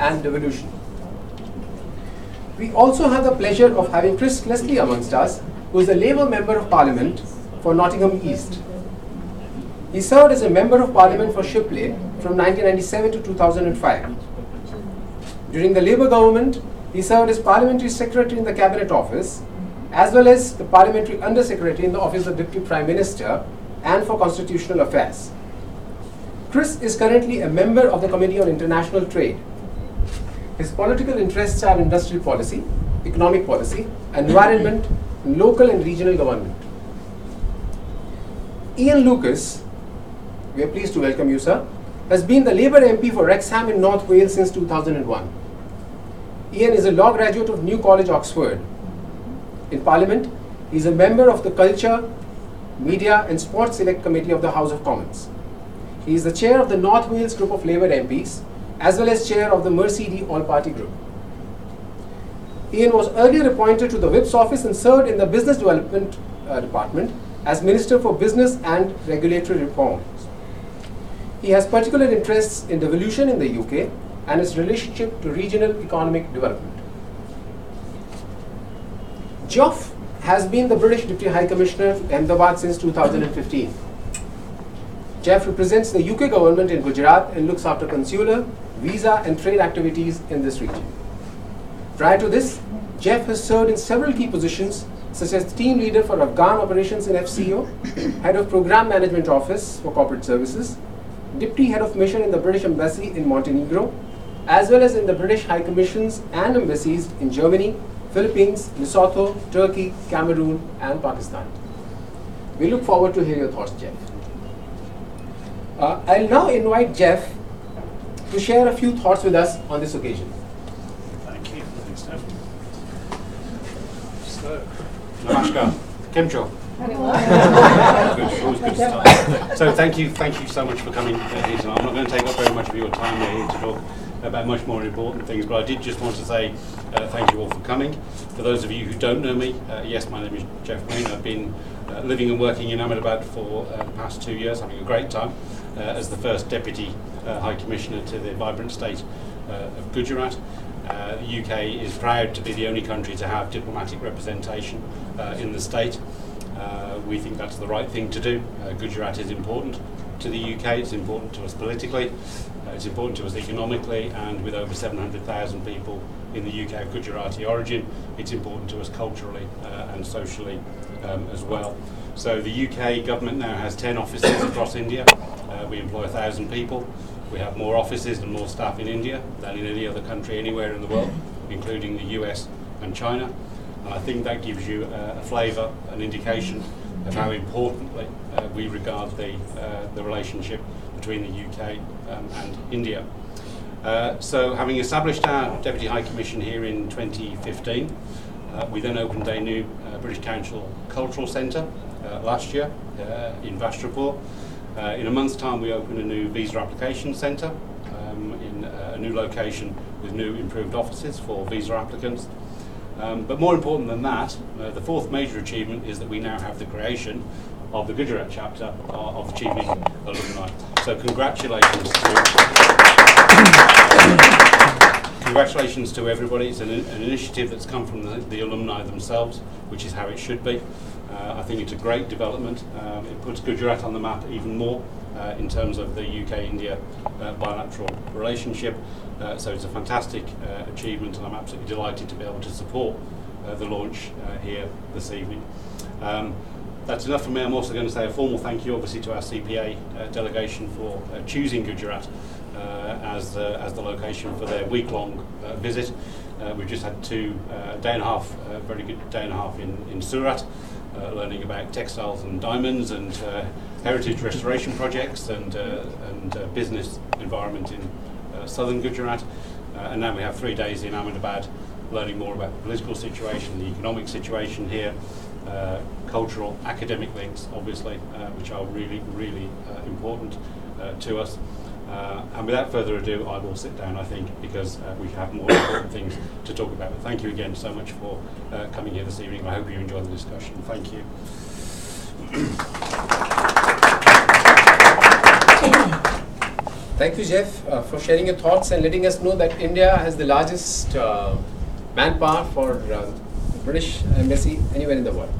and devolution. We also have the pleasure of having Chris Leslie amongst us, who is a Labour Member of Parliament for Nottingham East. He served as a Member of Parliament for Shipley from 1997 to 2005. During the Labour government, he served as Parliamentary Secretary in the Cabinet Office, as well as the Parliamentary Under Secretary in the Office of Deputy Prime Minister and for Constitutional Affairs. Chris is currently a member of the Committee on International Trade. His political interests are industrial policy, economic policy, environment, and local and regional government. Ian Lucas, we are pleased to welcome you, sir, has been the Labour MP for Wrexham in North Wales since 2001. Ian is a law graduate of New College, Oxford. In Parliament, he is a member of the Culture, Media and Sports Select Committee of the House of Commons. He is the chair of the North Wales group of Labour MPs, as well as chair of the Mercy All-Party group. Ian was earlier appointed to the Whip's office and served in the Business Development Department as Minister for Business and Regulatory Reforms. He has particular interests in devolution in the UK and its relationship to regional economic development. Geoff has been the British Deputy High Commissioner to Ahmedabad since 2015. Geoff represents the UK government in Gujarat and looks after consular, visa and trade activities in this region. Prior to this, Geoff has served in several key positions such as team leader for Afghan operations in FCO, head of program management office for corporate services, deputy head of mission in the British Embassy in Montenegro, as well as in the British High Commissions and embassies in Germany, Philippines, Lesotho, Turkey, Cameroon and Pakistan. We look forward to hear your thoughts, Geoff. I'll now invite Geoff to share a few thoughts with us on this occasion. Thank you. Thanks, Geoff. So, Namaskar. Kimcho. Always good to start. So thank you so much for coming here tonight. I'm not going to take up very much of your time. We're here to talk about much more important things, but I did just want to say thank you all for coming. For those of you who don't know me, yes, my name is Geoff Wain. I've been living and working in Ahmedabad for the past 2 years, having a great time as the first Deputy High Commissioner to the vibrant state of Gujarat. The UK is proud to be the only country to have diplomatic representation in the state. We think that's the right thing to do. Gujarat is important to the UK, it's important to us politically, it's important to us economically, and with over 700,000 people in the UK of Gujarati origin, it's important to us culturally and socially as well. So the UK government now has 10 offices across India. We employ 1,000 people. We have more offices and more staff in India than in any other country anywhere in the world, including the US and China. And I think that gives you a flavour, an indication of how importantly we regard the relationship between the UK and India. So having established our Deputy High Commission here in 2015, we then opened a new British Council Cultural Centre last year in Vastrapur. In a month's time we open a new visa application centre in a new location with new improved offices for visa applicants. But more important than that, the fourth major achievement is that we now have the creation of the Gujarat chapter of Chevening Alumni. So congratulations to everybody. It's an initiative that's come from the alumni themselves, which is how it should be. I think it's a great development. It puts Gujarat on the map even more in terms of the UK-India bilateral relationship. So it's a fantastic achievement, and I'm absolutely delighted to be able to support the launch here this evening. That's enough from me. I'm also going to say a formal thank you, obviously, to our CPA delegation for choosing Gujarat as the location for their week-long visit. We've just had a day and a half, very good day and a half in Surat, learning about textiles and diamonds and heritage restoration projects and business environment in southern Gujarat. And now we have 3 days in Ahmedabad learning more about the political situation, the economic situation here, cultural, academic links, obviously, which are really, really important to us. And without further ado, I will sit down, I think, because we have more important things to talk about. But thank you again so much for coming here this evening. I hope you enjoyed the discussion. Thank you. Thank you, Jeff, for sharing your thoughts and letting us know that India has the largest manpower for the British Embassy anywhere in the world.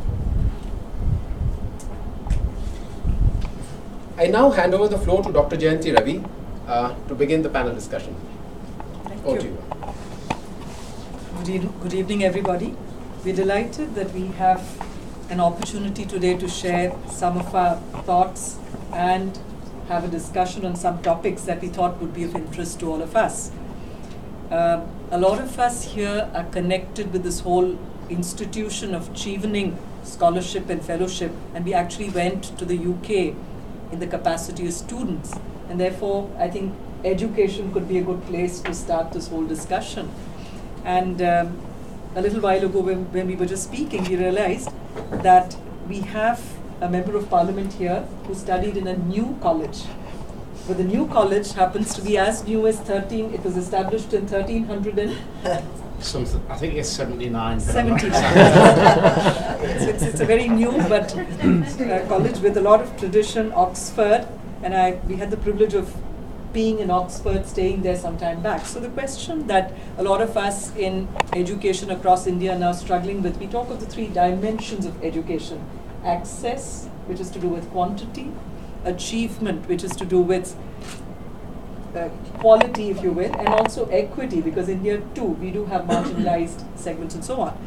I now hand over the floor to Dr. Jayanti Ravi to begin the panel discussion. Over to you. Good evening, everybody. We're delighted that we have an opportunity today to share some of our thoughts and have a discussion on some topics that we thought would be of interest to all of us. A lot of us here are connected with this whole institution of Chevening Scholarship and Fellowship, and we actually went to the UK in the capacity of students, and therefore I think education could be a good place to start this whole discussion. And a little while ago when we were just speaking, we realized that we have a member of parliament here who studied in a new college. But the new college happens to be as new as it was established in 1300 and something, I think it's 79. 79. It's a very new but college with a lot of tradition, Oxford, and we had the privilege of being in Oxford, staying there some time back. So the question that a lot of us in education across India are now struggling with, we talk of the three dimensions of education: access, which is to do with quantity; achievement, which is to do with quality, if you will; and also equity, because India too, we do have marginalized segments and so on.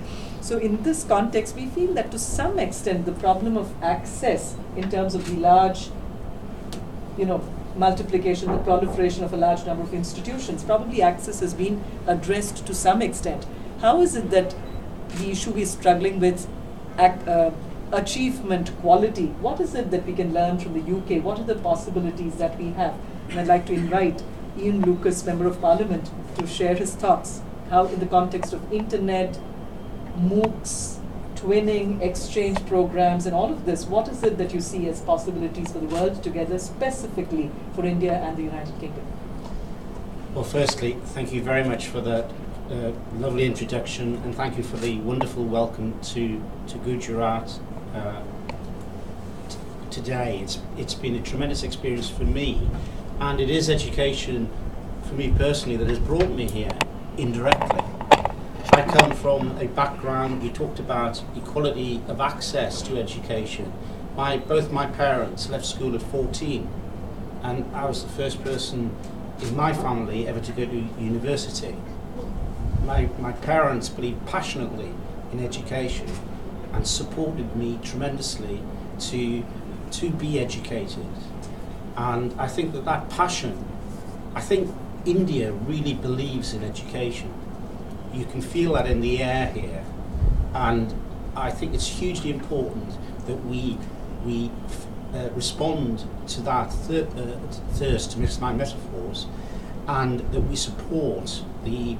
So in this context, we feel that to some extent the problem of access in terms of the large, multiplication, the proliferation of a large number of institutions, probably access has been addressed to some extent. How is it that the issue we're struggling with, achievement, quality, what is it that we can learn from the UK? What are the possibilities that we have? And I'd like to invite Ian Lucas, Member of Parliament, to share his thoughts. How in the context of internet, MOOCs, twinning, exchange programs, and all of this, what is it that you see as possibilities for the world together, specifically for India and the United Kingdom? Well, firstly, thank you very much for that lovely introduction, and thank you for the wonderful welcome to Gujarat today. It's been a tremendous experience for me, and it is education for me personally that has brought me here indirectly. I come from a background, we talked about equality of access to education. Both my parents left school at 14, and I was the first person in my family ever to go to university. My parents believed passionately in education and supported me tremendously to be educated. And I think that passion, I think India really believes in education. You can feel that in the air here, and I think it's hugely important that we respond to that thirst, to mix my metaphors, and that we support the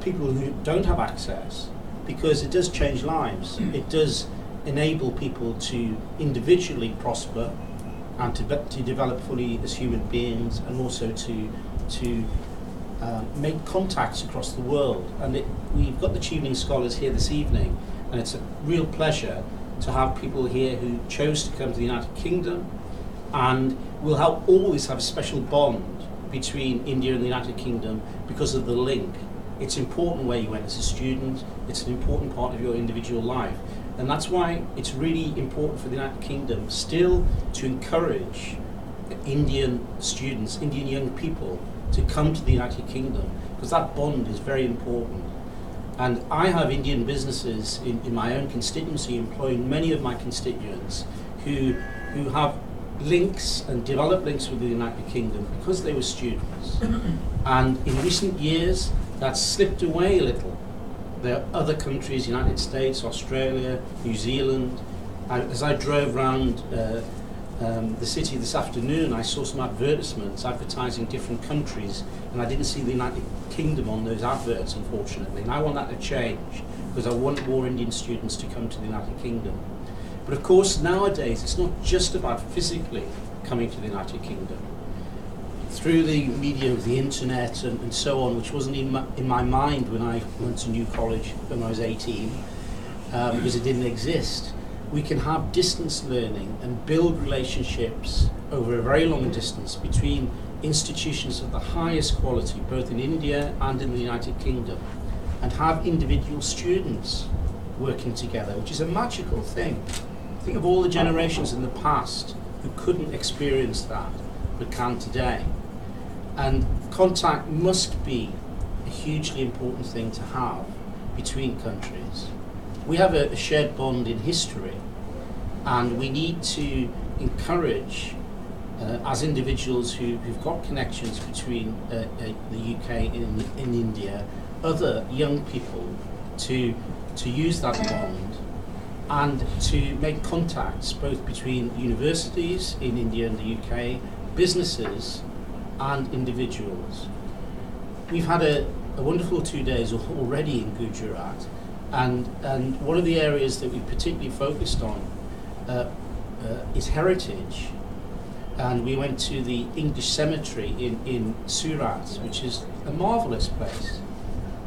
people who don't have access, because it does change lives. It does enable people to individually prosper and to develop fully as human beings, and also to make contacts across the world. And we've got the Chevening Scholars here this evening, and it's a real pleasure to have people here who chose to come to the United Kingdom, and we'll always have a special bond between India and the United Kingdom because of the link. It's important where you went as a student, it's an important part of your individual life, and that's why it's really important for the United Kingdom still to encourage Indian students, Indian young people, to come to the United Kingdom, because that bond is very important. And I have Indian businesses in my own constituency employing many of my constituents who have links and develop links with the United Kingdom because they were students. And in recent years, that's slipped away a little. There are other countries, United States, Australia, New Zealand. As I drove around the city this afternoon, I saw some advertisements advertising different countries, and I didn't see the United Kingdom on those adverts, unfortunately. And I want that to change, because I want more Indian students to come to the United Kingdom. But of course, nowadays, it's not just about physically coming to the United Kingdom. Through the medium of the internet and so on, which wasn't in my mind when I went to New College when I was 18, because it didn't exist. We can have distance learning and build relationships over a very long distance between institutions of the highest quality, both in India and in the United Kingdom, and have individual students working together, which is a magical thing. Think of all the generations in the past who couldn't experience that, but can today. And contact must be a hugely important thing to have between countries. We have a shared bond in history, and we need to encourage, as individuals who've got connections between the UK and in India, other young people to use that bond and to make contacts both between universities in India and the UK, businesses and individuals. We've had a wonderful 2 days already in Gujarat, and one of the areas that we particularly focused on is heritage. And we went to the English cemetery in Surat, which is a marvellous place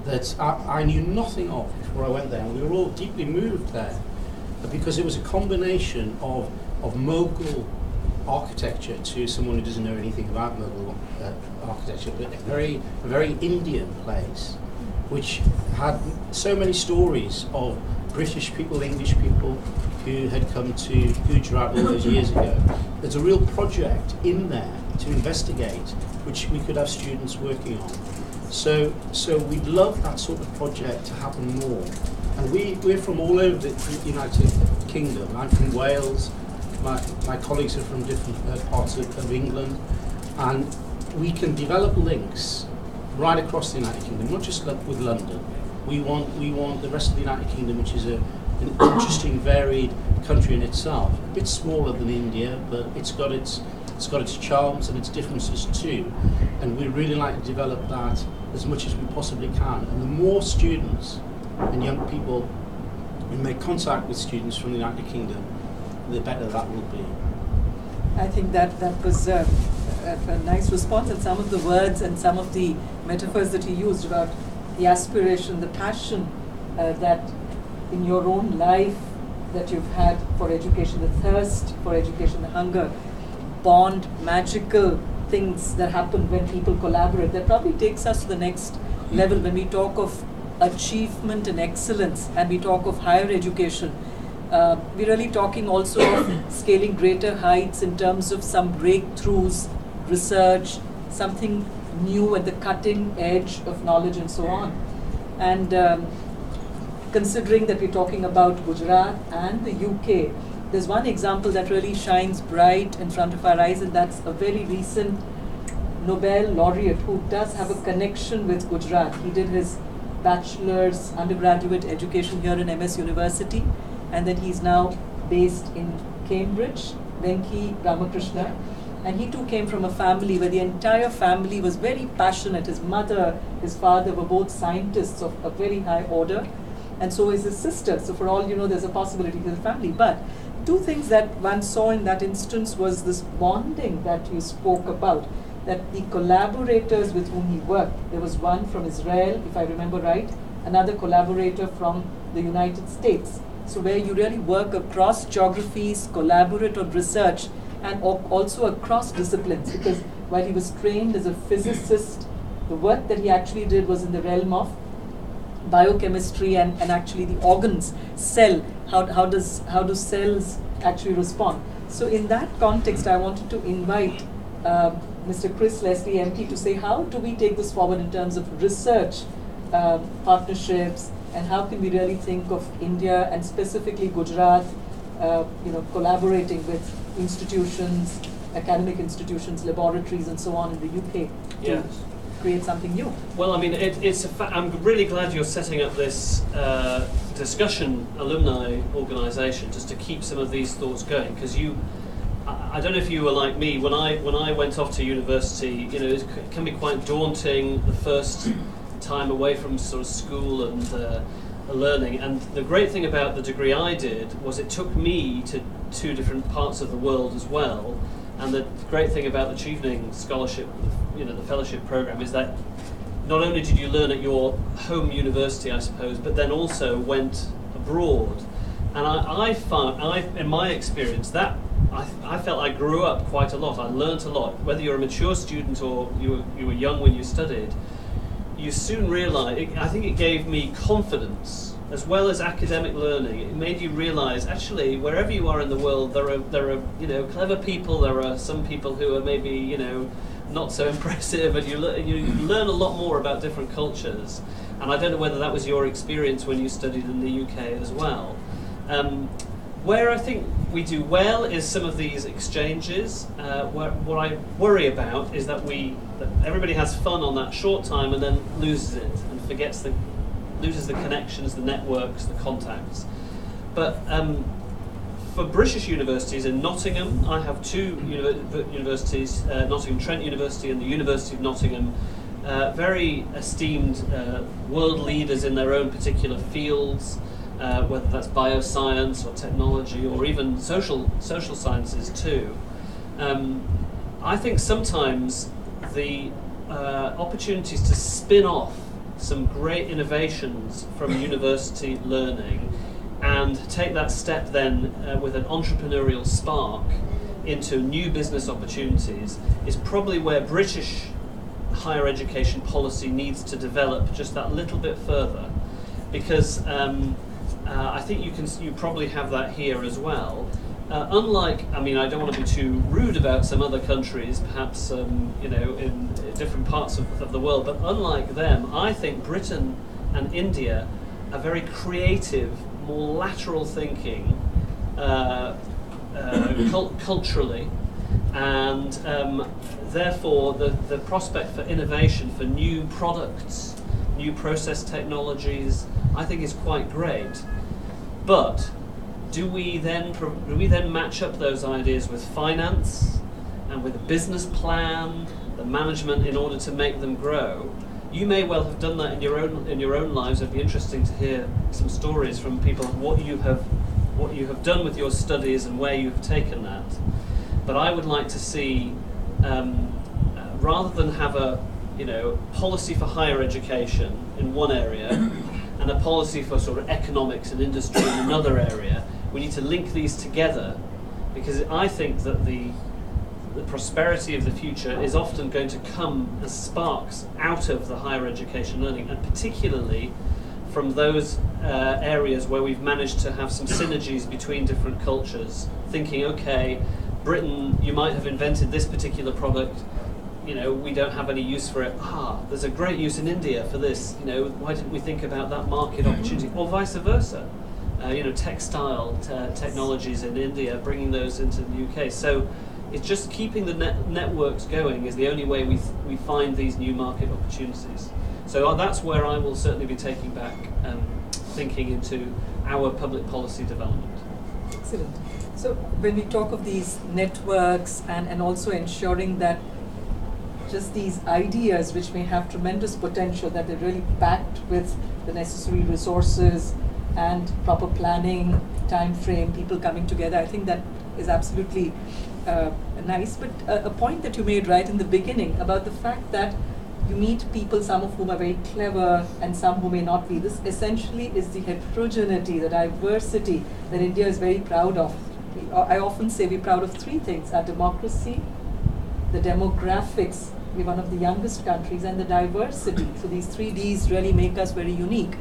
that I knew nothing of before I went there. And we were all deeply moved there because it was a combination of Mughal architecture to someone who doesn't know anything about Mughal architecture, but a very Indian place, which had so many stories of British people, English people who had come to Gujarat all those years ago. There's a real project in there to investigate, which we could have students working on. So we'd love that sort of project to happen more. And we're from all over the United Kingdom. I'm from Wales. My colleagues are from different parts of England, and we can develop links right across the United Kingdom, not just with London. We want the rest of the United Kingdom, which is an interesting, varied country in itself. A bit smaller than India, but it's got its charms and its differences too. And we really like to develop that as much as we possibly can. And the more students and young people who make contact with students from the United Kingdom, the better that will be. I think that was a nice response, and some of the words and some of the metaphors that he used about the aspiration, the passion that in your own life that you've had for education, the thirst for education, the hunger, bond, magical things that happen when people collaborate, that probably takes us to the next level when we talk of achievement and excellence and we talk of higher education. We're really talking also of scaling greater heights in terms of some breakthroughs, research, something new at the cutting edge of knowledge and so on. And considering that we're talking about Gujarat and the UK, there's one example that really shines bright in front of our eyes, and that's a very recent Nobel laureate who does have a connection with Gujarat. He did his bachelor's undergraduate education here in MS University, and then he's now based in Cambridge, Venki Ramakrishna. And he too came from a family where the entire family was very passionate. His mother, his father were both scientists of a very high order, and so is his sister. So for all you know, there's a possibility to the family. But two things that one saw in that instance was this bonding that you spoke about, that the collaborators with whom he worked, there was one from Israel, if I remember right, another collaborator from the United States. So where you really work across geographies, collaborate on research, and also across disciplines, because while he was trained as a physicist, the work that he actually did was in the realm of biochemistry and actually the organs, cell, how do cells actually respond. So in that context, I wanted to invite Mr. Chris Leslie, MP, to say how do we take this forward in terms of research, partnerships, and how can we really think of India and specifically Gujarat, collaborating with institutions, academic institutions, laboratories, and so on in the UK to create something new. Well, I mean, I'm really glad you're setting up this discussion alumni organisation just to keep some of these thoughts going, because I don't know if you were like me when I went off to university. It can be quite daunting the first time away from sort of school and learning. And the great thing about the degree I did was it took me to two different parts of the world as well. And the great thing about the Chevening scholarship, the fellowship program, is that not only did you learn at your home university, I suppose, but then also went abroad. And I found, in my experience, that I felt I grew up quite a lot. I learnt a lot. Whether you're a mature student or you were young when you studied, you soon realise, I think it gave me confidence as well as academic learning. It made you realise, actually, wherever you are in the world, there are clever people. There are some people who are maybe not so impressive, and you learn a lot more about different cultures. And I don't know whether that was your experience when you studied in the UK as well. Where I think we do well is some of these exchanges. What I worry about is that everybody has fun on that short time and then loses it and loses the connections, the networks, the contacts. But for British universities in Nottingham, I have two universities, Nottingham Trent University and the University of Nottingham, very esteemed world leaders in their own particular fields. Whether that's bioscience or technology or even social sciences too. I think sometimes the opportunities to spin off some great innovations from university learning and take that step then with an entrepreneurial spark into new business opportunities is probably where British higher education policy needs to develop just that little bit further, because I think you probably have that here as well. Unlike, I mean, I don't want to be too rude about some other countries, perhaps in different parts of the world, but unlike them, I think Britain and India are very creative, more lateral thinking, culturally, and therefore the prospect for innovation, for new products, new process technologies, I think is quite great. But do we then match up those ideas with finance and with a business plan, the management, in order to make them grow? You may well have done that in your own lives. It'd be interesting to hear some stories from people of what you have done with your studies and where you've taken that. But I would like to see, rather than have a policy for higher education in one area and a policy for sort of economics and industry in another area, we need to link these together, because I think that the prosperity of the future is often going to come as sparks out of the higher education learning, and particularly from those areas where we've managed to have some synergies between different cultures, thinking, okay, Britain, you might have invented this particular product, we don't have any use for it. There's a great use in India for this. Why didn't we think about that market opportunity? Or vice versa. Textile technologies in India, bringing those into the UK. So it's just keeping the networks going is the only way we find these new market opportunities. So that's where I will certainly be taking back thinking into our public policy development. Excellent. So when we talk of these networks and also ensuring that just these ideas, which may have tremendous potential, that they're really packed with the necessary resources and proper planning, time frame, people coming together, I think that is absolutely nice. But a point that you made right in the beginning about the fact that you meet people, some of whom are very clever and some who may not be. This essentially is the heterogeneity, the diversity that India is very proud of. I often say we're proud of three things: our democracy, the demographics, we're one of the youngest countries, and the diversity. So these three Ds really make us very unique.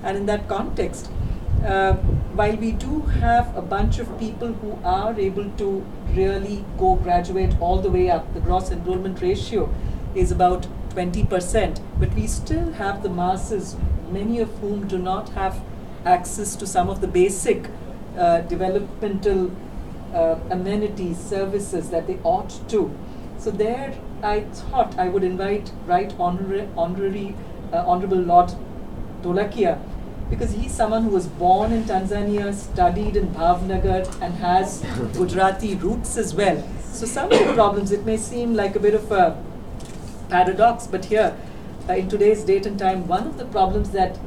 And in that context, while we do have a bunch of people who are able to really go graduate all the way up, the gross enrollment ratio is about 20%, but we still have the masses, many of whom do not have access to some of the basic developmental amenities, services that they ought to. So there, I thought I would invite Right Honorable Lord Dholakia, because he's someone who was born in Tanzania, studied in Bhavnagar, and has Gujarati roots as well. So some of the problems, it may seem like a bit of a paradox, but here, in today's date and time, one of the problems that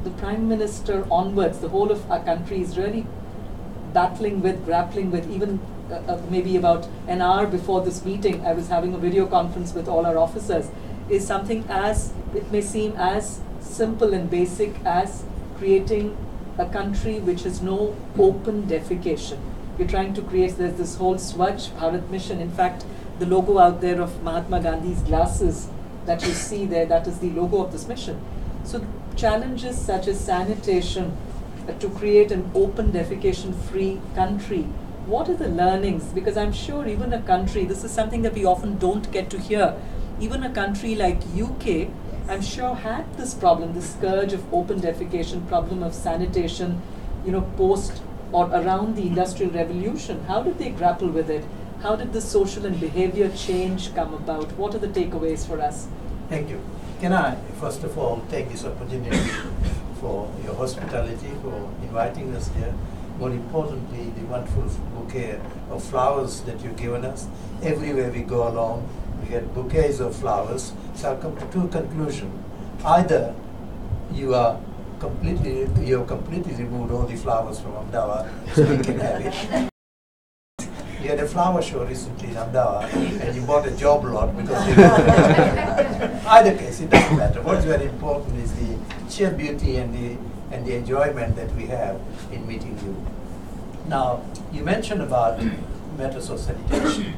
the Prime Minister onwards, the whole of our country is really battling with, grappling with, even maybe about an hour before this meeting, I was having a video conference with all our officers, is something as, it may seem as simple and basic as creating a country which has no open defecation. We're trying to create, there's this whole Swachh Bharat mission. In fact, the logo out there of Mahatma Gandhi's glasses that you see there, that is the logo of this mission. So challenges such as sanitation, to create an open defecation-free country, what are the learnings? Because I'm sure even a country, this is something that we often don't get to hear, even a country like UK, I'm sure had this problem, this scourge of open defecation, problem of sanitation, post or around the Industrial Revolution. How did they grapple with it? How did the social and behavior change come about? What are the takeaways for us? Thank you. Can I, first of all, take this opportunity for your hospitality, for inviting us here. More importantly, the wonderful bouquet of flowers that you've given us. Everywhere we go along, we get bouquets of flowers. So I'll come to two conclusions. Either you have completely removed all the flowers from Ahmedabad, so we can have it. You had a flower show recently in Ahmedabad, and you bought a job lot because they either case, it doesn't matter. What's very important is the sheer beauty and the enjoyment that we have in meeting you. Now, you mentioned about matters of sanitation.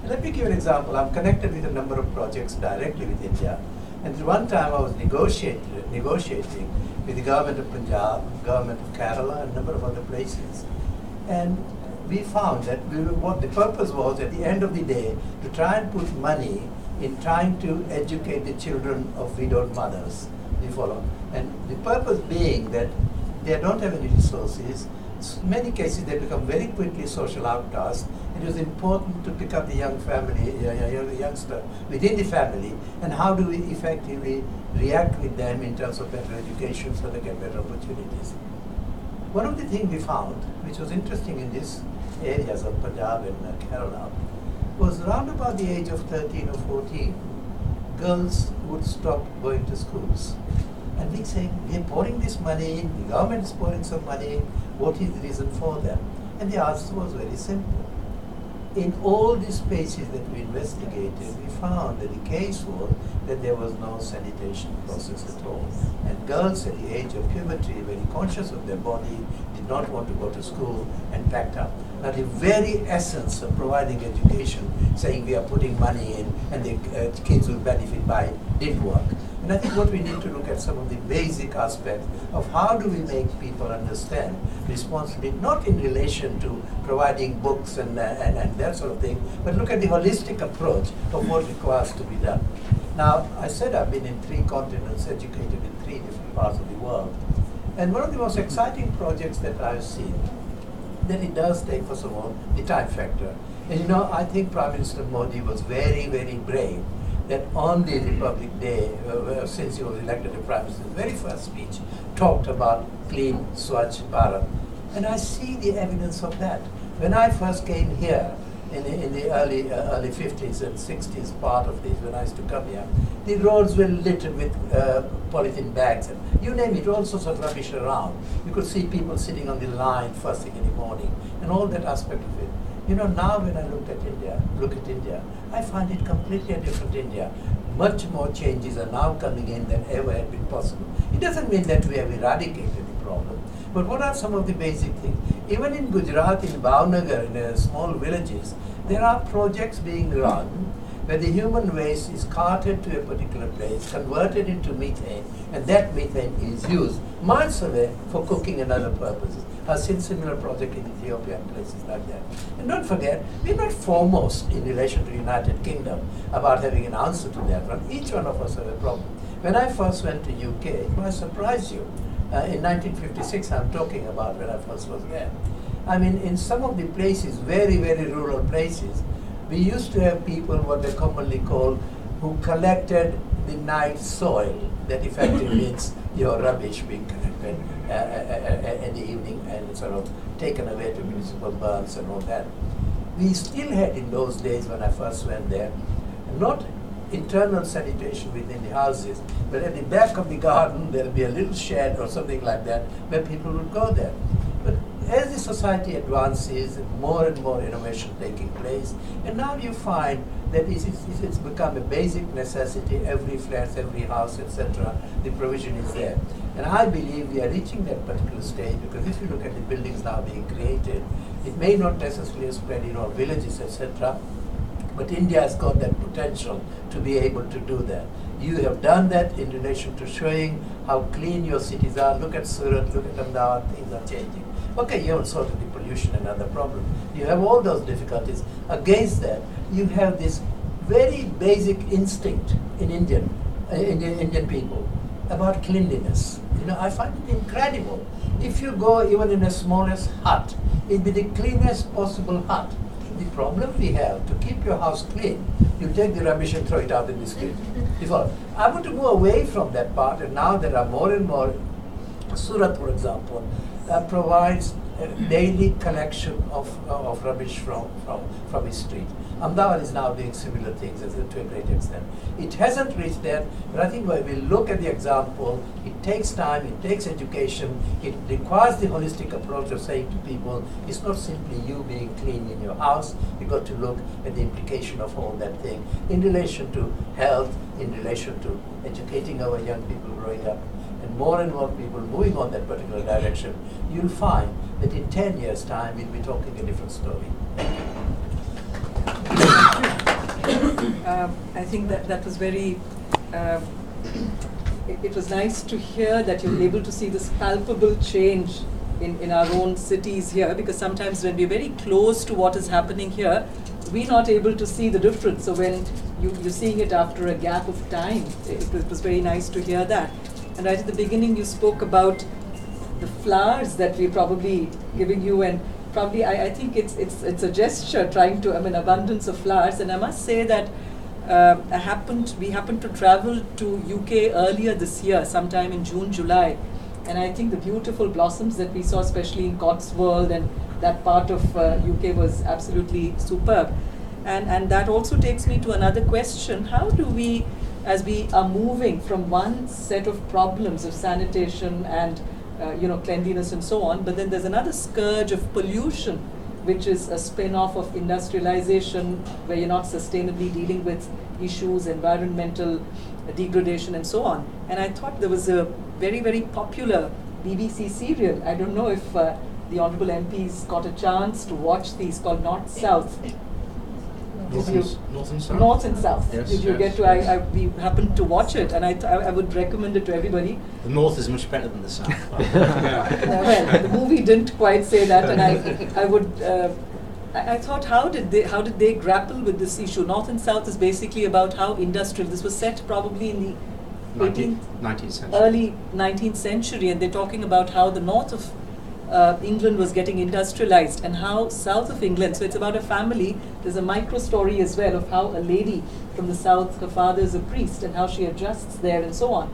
Let me give you an example. I'm connected with a number of projects directly with India. And at one time I was negotiating with the government of Punjab, government of Kerala, and a number of other places. And we found that what the purpose was at the end of the day to try and put money in trying to educate the children of widowed mothers. You follow? And the purpose being that they don't have any resources. In many cases they become very quickly social outcasts. It was important to pick up the young family, youngster within the family, and how do we effectively react with them in terms of better education so they get better opportunities. One of the things we found, which was interesting in these areas of Punjab and Kerala, was around about the age of 13 or 14, girls would stop going to schools. And we say, we are pouring this money in, the government is pouring some money in, what is the reason for that? And the answer was very simple. In all the spaces that we investigated, we found that the case was that there was no sanitation process at all. And girls at the age of puberty, very conscious of their body, did not want to go to school and packed up. Now the very essence of providing education, saying we are putting money in and the kids will benefit by it, didn't work. And I think what we need to look at some of the basic aspects of how do we make people understand responsibility, not in relation to providing books and that sort of thing, but look at the holistic approach of what requires to be done. Now, I said I've been in 3 continents, educated in 3 different parts of the world. And one of the most exciting projects that I've seen, that it does take, first of all, the time factor. And I think Prime Minister Modi was very, very brave that on the Republic Day, since he was elected as Prime Minister, his very first speech talked about clean Swachh Bharat. And I see the evidence of that. When I first came here in the early 50s and 60s part of this, when I used to come here, the roads were littered with polythene bags and you name it, all sorts of rubbish around. You could see people sitting on the line first thing in the morning and all that aspect of it. Now when I look at India, I find it completely a different India. Much more changes are now coming in than ever had been possible. It doesn't mean that we have eradicated the problem, but what are some of the basic things? Even in Gujarat, in Bhavnagar, in small villages, there are projects being run where the human waste is carted to a particular place, converted into methane, and that methane is used miles away for cooking and other purposes. I've seen similar project in Ethiopia and places like that. And don't forget, we're not foremost in relation to the United Kingdom about having an answer to that one. Each one of us have a problem. When I first went to UK, it might surprise you. In 1956, I'm talking about when I first was there. I mean, in some of the places, very, very rural places, we used to have people, what they commonly call, who collected the night soil. That effectively means your rubbish being collected in the evening and sort of taken away to municipal burns and all that. We still had in those days when I first went there, not internal sanitation within the houses, but at the back of the garden there'll be a little shed or something like that where people would go there. But as the society advances, more and more innovation taking place, and now you find that it's become a basic necessity. Every flat, every house, etc., the provision is there. And I believe we are reaching that particular stage, because if you look at the buildings now being created, it may not necessarily spread in all villages, etc., but India has got that potential to be able to do that. You have done that in relation to showing how clean your cities are. Look at Surat, look at Ahmedabad, things are changing. Okay, you haven't sorted the pollution, another problem. You have all those difficulties. Against that, you have this very basic instinct in Indian people about cleanliness. You know, I find it incredible. If you go even in the smallest hut, it'll be the cleanest possible hut. The problem we have, to keep your house clean, you take the rubbish and throw it out in the street. I want to go away from that part, and now there are more and more. Surat, for example, provides a daily collection of rubbish from his street. Ahmedabad is now doing similar things to a great extent. It hasn't reached that, but I think when we look at the example, it takes time, it takes education, it requires the holistic approach of saying to people, it's not simply you being clean in your house, you've got to look at the implication of all that thing in relation to health, in relation to educating our young people growing up, and more people moving on that particular direction. You'll find that in 10 years' time, we'll be talking a different story. I think that was very, it was nice to hear that you're able to see this palpable change in our own cities here, because sometimes when we're very close to what is happening here, we're not able to see the difference. So when you're seeing it after a gap of time, it was very nice to hear that. And right at the beginning, you spoke about the flowers that we're probably giving you, and probably I think it's a gesture trying to, abundance of flowers. And I must say that we happened to travel to UK earlier this year, sometime in June, July, and I think the beautiful blossoms that we saw, especially in Cotswold and that part of UK, was absolutely superb. And that also takes me to another question. How do we, as we are moving from one set of problems of sanitation and cleanliness and so on, but then there's another scourge of pollution, which is a spin-off of industrialization, where you're not sustainably dealing with issues, environmental degradation and so on. And I thought there was a very, very popular BBC serial. I don't know if the Honourable MPs got a chance to watch these, called North South. North and South. North and South. Yes, Did you yes, get to? yes. We happened to watch it, and I would recommend it to everybody. The North is much better than the South. Well, the movie didn't quite say that, and I would. I thought, how did they grapple with this issue? North and South is basically about how industrial. This was set probably in the 19th century. Early 19th century, and they're talking about how the north of England was getting industrialized, and how south of England, so it's about a family. There's a micro story as well of how a lady from the south, her father is a priest, and how she adjusts there and so on.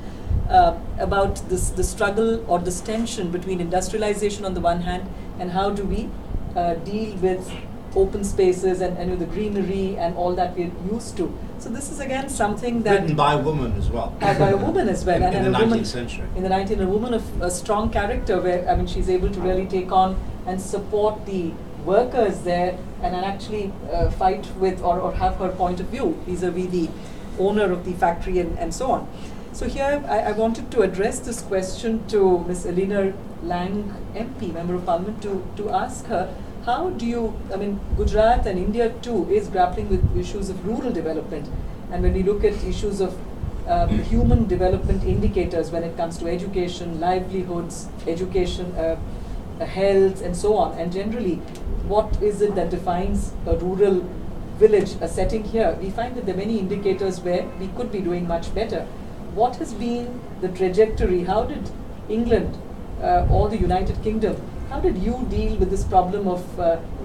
About the struggle or this tension between industrialization on the one hand, and how do we deal with open spaces and the greenery and all that we're used to. So this is again something that written by a woman as well. By a woman as well, in the 19th century. In the 19th, a woman of a strong character, where she's able to really take on and support the workers there, and actually fight with or have her point of view vis-a-vis the owner of the factory and so on. So here I wanted to address this question to Ms. Eleanor Laing, MP, Member of Parliament, to ask her, how do you, Gujarat and India too is grappling with issues of rural development, and when we look at issues of human development indicators when it comes to education, livelihoods, education, health and so on, and generally what is it that defines a rural village, a setting here, we find that there are many indicators where we could be doing much better. What has been the trajectory? How did England or the United Kingdom, how did you deal with this problem of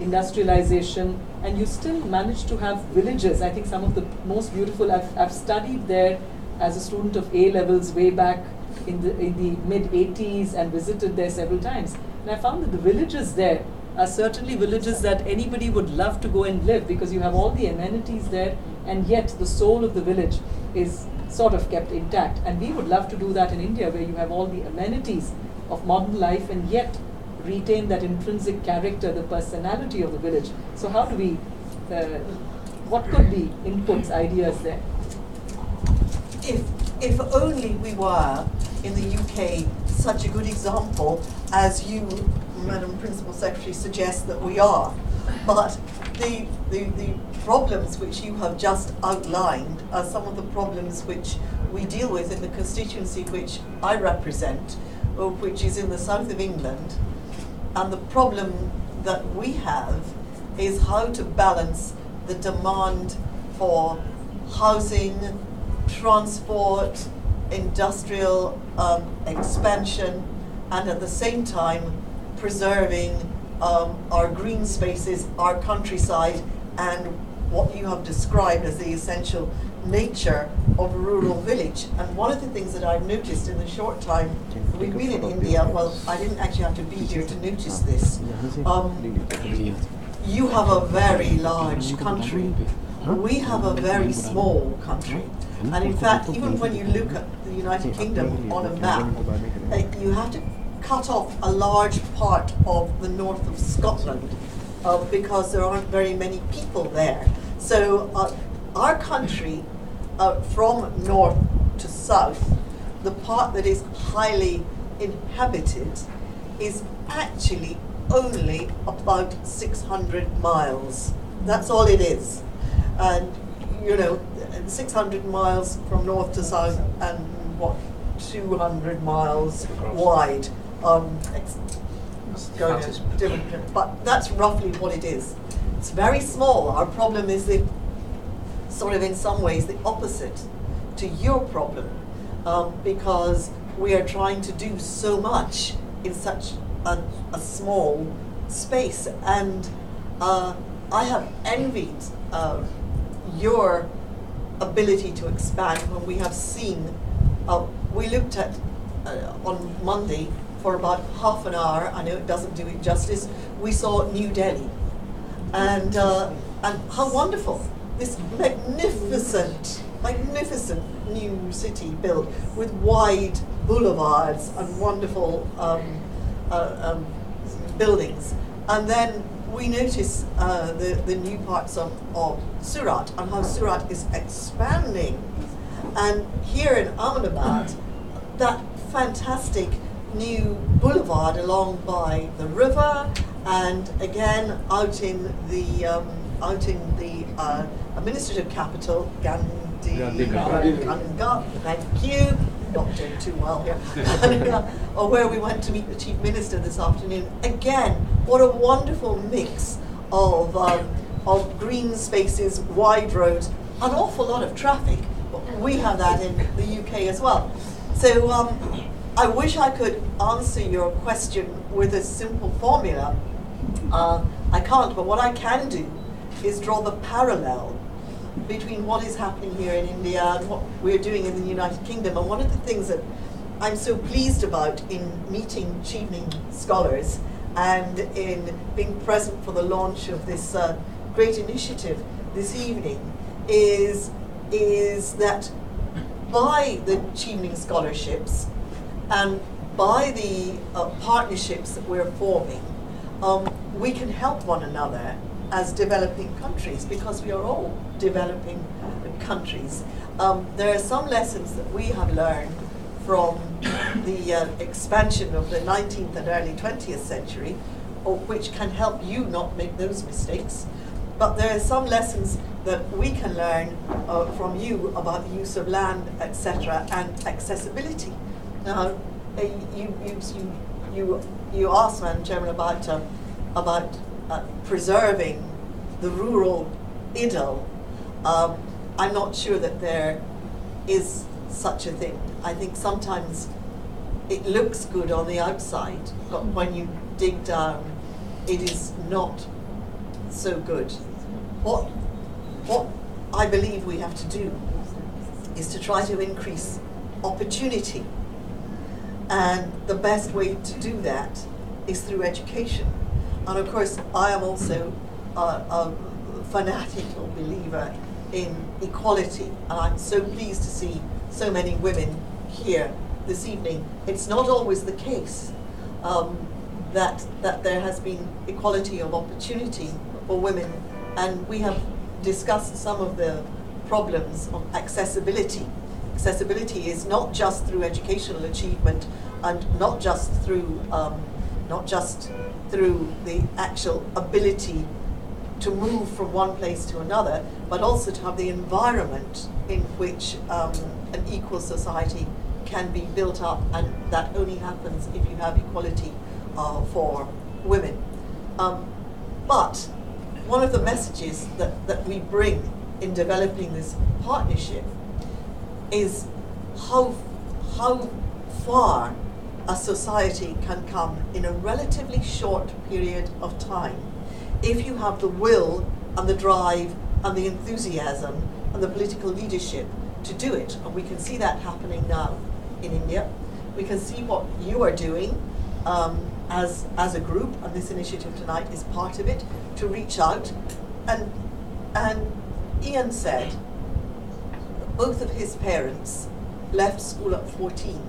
industrialization, and you still managed to have villages? I think some of the most beautiful, I've studied there as a student of A-levels way back in the mid-80s and visited there several times. And I found that the villages there are certainly villages that anybody would love to go and live, because you have all the amenities there, and yet the soul of the village is sort of kept intact. And we would love to do that in India, where you have all the amenities of modern life, and yet retain that intrinsic character, the personality of the village. So how do we, what could be inputs, ideas there? If only we were, in the UK, such a good example as you, Madam Principal Secretary, suggest that we are. But the problems which you have just outlined are some of the problems which we deal with in the constituency which I represent, which is in the south of England. And the problem that we have is how to balance the demand for housing, transport, industrial expansion, and at the same time preserving our green spaces, our countryside, and what you have described as the essential nature of a rural village. And one of the things that I've noticed in the short time we've been in India, well, I didn't actually have to be here to notice this. You have a very large country. We have a very small country. And in fact, even when you look at the United Kingdom on a map, you have to cut off a large part of the north of Scotland because there aren't very many people there. So our country, from north to south, the part that is highly inhabited is actually only about 600 miles. That's all it is. And, you know, 600 miles from north to south and what, 200 miles wide. But that's roughly what it is. It's very small. Our problem is the sort of in some ways the opposite to your problem, because we are trying to do so much in such a small space. And I have envied your ability to expand when we have seen, we looked at on Monday for about half an hour, I know it doesn't do it justice, we saw New Delhi. And how wonderful, this magnificent new city built with wide boulevards and wonderful buildings. And then we notice the new parts of Surat and how Surat is expanding. And here in Ahmedabad, that fantastic new boulevard along by the river, and again out in the administrative capital, Gandhi, thank you, not doing too well here, or where we went to meet the Chief Minister this afternoon. Again, what a wonderful mix of green spaces, wide roads, an awful lot of traffic. We have that in the UK as well. So I wish I could answer your question with a simple formula. I can't, but what I can do is draw the parallel between what is happening here in India and what we're doing in the United Kingdom. And one of the things that I'm so pleased about in meeting Chevening scholars and in being present for the launch of this great initiative this evening is that by the Chevening scholarships and by the partnerships that we're forming, we can help one another as developing countries, because we are all developing countries. There are some lessons that we have learned from the expansion of the 19th and early 20th century, which can help you not make those mistakes. But there are some lessons that we can learn from you about the use of land, etc., and accessibility. Now, you asked, Madam Chairman, about preserving the rural idyll. I'm not sure that there is such a thing. I think sometimes it looks good on the outside, but when you dig down, it is not so good. What I believe we have to do is to try to increase opportunity. And the best way to do that is through education. And of course, I am also a fanatical believer in equality. And I'm so pleased to see so many women here this evening. It's not always the case. that there has been equality of opportunity for women, and we have discussed some of the problems of accessibility. Accessibility is not just through educational achievement and not just through the actual ability to move from one place to another, but also to have the environment in which an equal society can be built up, and that only happens if you have equality for women. But one of the messages that we bring in developing this partnership is how far a society can come in a relatively short period of time if you have the will and the drive and the enthusiasm and the political leadership to do it. And we can see that happening now in India. We can see what you are doing as a group, and this initiative tonight is part of it, to reach out. And Ian said both of his parents left school at 14.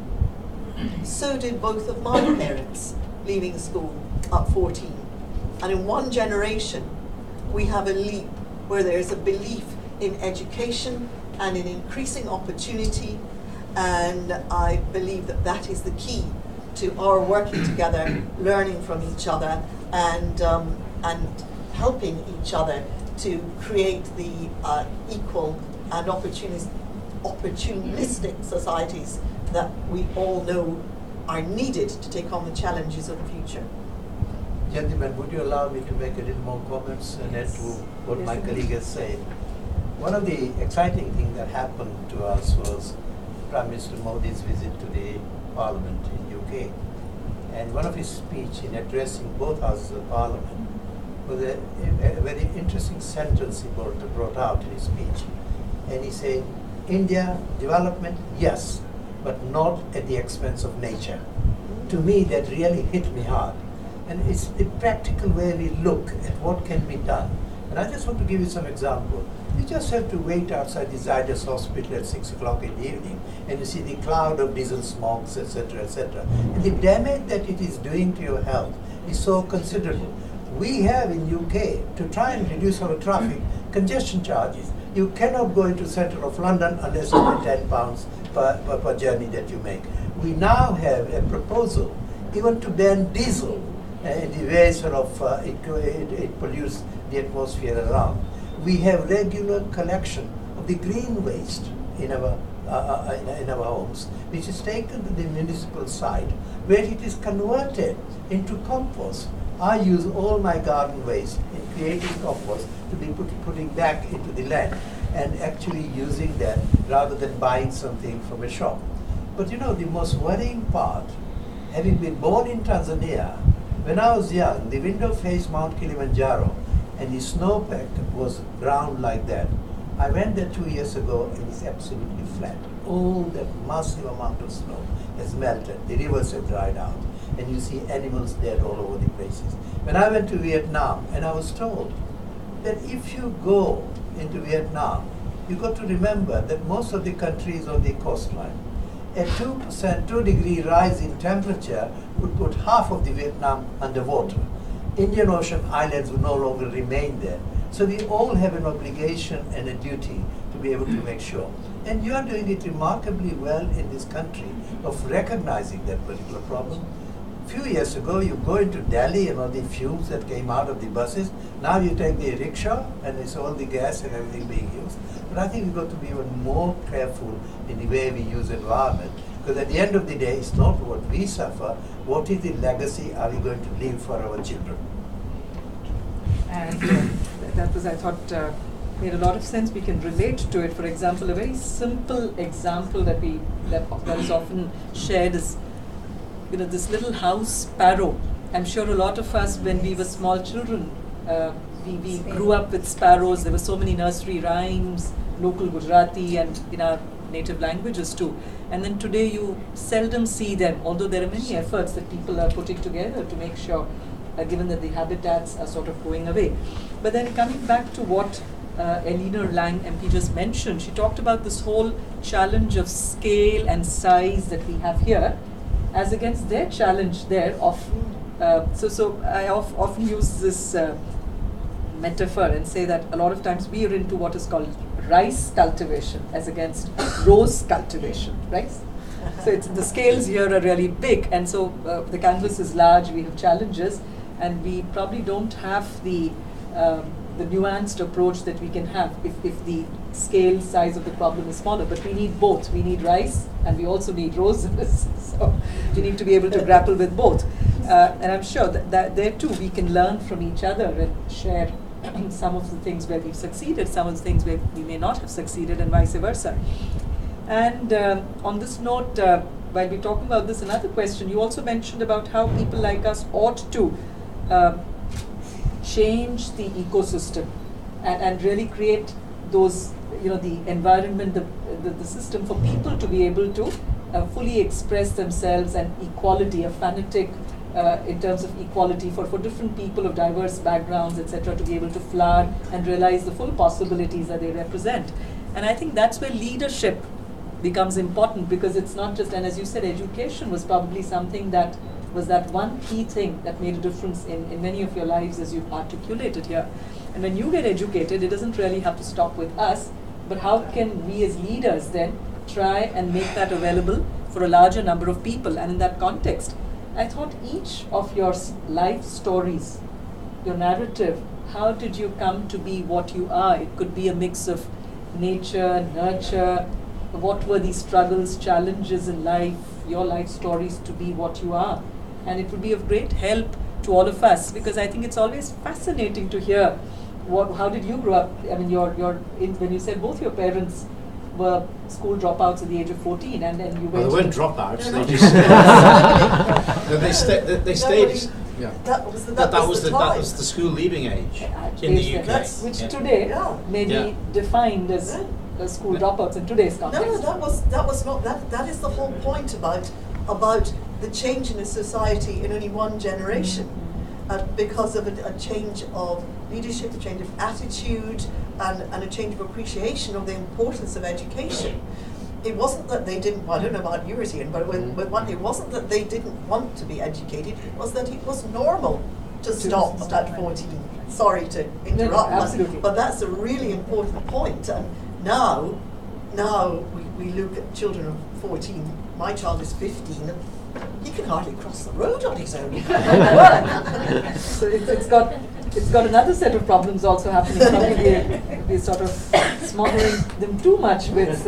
So did both of my parents, leaving school at 14. And in one generation, we have a leap where there is a belief in education and in increasing opportunity, and I believe that that is the key to our working together, learning from each other, and helping each other to create the equal and opportunistic societies that we all know are needed to take on the challenges of the future. Gentlemen, would you allow me to make a little more comments and add to what my colleague has said? One of the exciting things that happened to us was Prime Minister Modi's visit to the Parliament in UK. And one of his speech in addressing both houses of Parliament was a very interesting sentence he brought out in his speech. And he said, India, development, yes, but not at the expense of nature. To me, that really hit me hard. And it's the practical way we look at what can be done. And I just want to give you some example. You just have to wait outside the Zydus hospital at 6 o'clock in the evening, and you see the cloud of diesel smokes, etc., etc. And the damage that it is doing to your health is so considerable. We have in UK, to try and reduce our traffic, congestion charges. You cannot go into the centre of London unless you pay £10 per journey that you make. We now have a proposal even to ban diesel in the way sort of it pollutes the atmosphere around. We have regular collection of the green waste in our homes, which is taken to the municipal site, where it is converted into compost. I use all my garden waste in creating compost to be putting back into the land and actually using that rather than buying something from a shop. But you know, the most worrying part, having been born in Tanzania, when I was young, the window faced Mount Kilimanjaro, and the snowpack was brown like that. I went there 2 years ago, and it's absolutely flat. All that massive amount of snow has melted. The rivers have dried out, and you see animals dead all over the places. When I went to Vietnam, and I was told that if you go into Vietnam, you got to remember that most of the country is on the coastline. A 2 degree rise in temperature would put half of the Vietnam underwater. Indian Ocean islands would no longer remain there. So we all have an obligation and a duty to be able to make sure. And you are doing it remarkably well in this country of recognizing that particular problem. A few years ago, you go into Delhi and all the fumes that came out of the buses. Now you take the rickshaw and it's all the gas and everything being used. But I think we've got to be even more careful in the way we use environment. Because at the end of the day, it's not what we suffer, what is the legacy are we going to leave for our children? And that was, I thought, made a lot of sense. We can relate to it. For example, a very simple example that is often shared is, you know, this little house sparrow. I'm sure a lot of us, when we were small children, we grew up with sparrows. There were so many nursery rhymes, local Gujarati, and in our native languages too. And then today you seldom see them, although there are many efforts that people are putting together to make sure, given that the habitats are sort of going away. But then coming back to what Eleanor Laing MP just mentioned, she talked about this whole challenge of scale and size that we have here, as against their challenge there of So I often use this metaphor and say that a lot of times we are into what is called rice cultivation as against rose cultivation, right? So the scales here are really big, and so the canvas is large, we have challenges, and we probably don't have the nuanced approach that we can have if the scale size of the problem is smaller. But we need both. We need rice and we also need roses. So we need to be able to grapple with both. And I'm sure that there too we can learn from each other and share some of the things where we've succeeded, some of the things where we may not have succeeded, and vice versa. And on this note, while we're talking about this, another question, you also mentioned about how people like us ought to change the ecosystem and really create those, the environment, the system for people to be able to fully express themselves, and equality, a fanatic in terms of equality for different people of diverse backgrounds, etc., to be able to flower and realize the full possibilities that they represent. And I think that's where leadership becomes important, because it's not just, and as you said, education was probably something that was that one key thing that made a difference in many of your lives, as you've articulated here. And when you get educated, it doesn't really have to stop with us, but how can we as leaders then try and make that available for a larger number of people? And in that context, I thought each of your life stories, your narrative, how did you come to be what you are? It could be a mix of nature, nurture. What were the struggles, challenges in life, your life stories to be what you are? And it would be of great help to all of us, because I think it's always fascinating to hear how did you grow up? I mean, when you said both your parents were school dropouts at the age of 14, and then you went. Well, they weren't dropouts. They just they stayed. Yeah. That was the school leaving age in the UK, which today may be defined as school dropouts in today's context. No, that was not that. That is the whole point about the change in a society in only one generation, because of a change of leadership, a change of attitude, and a change of appreciation of the importance of education. It wasn't that they didn't, well, I don't know about you, Ian, but it wasn't that they didn't want to be educated, it was that it was normal to stop at 14. Sorry to interrupt, absolutely. but that's a really important point. And now we look at children of 14, my child is 15, and he can hardly cross the road on his own. So it's got another set of problems also happening. Probably we're sort of smothering them too much with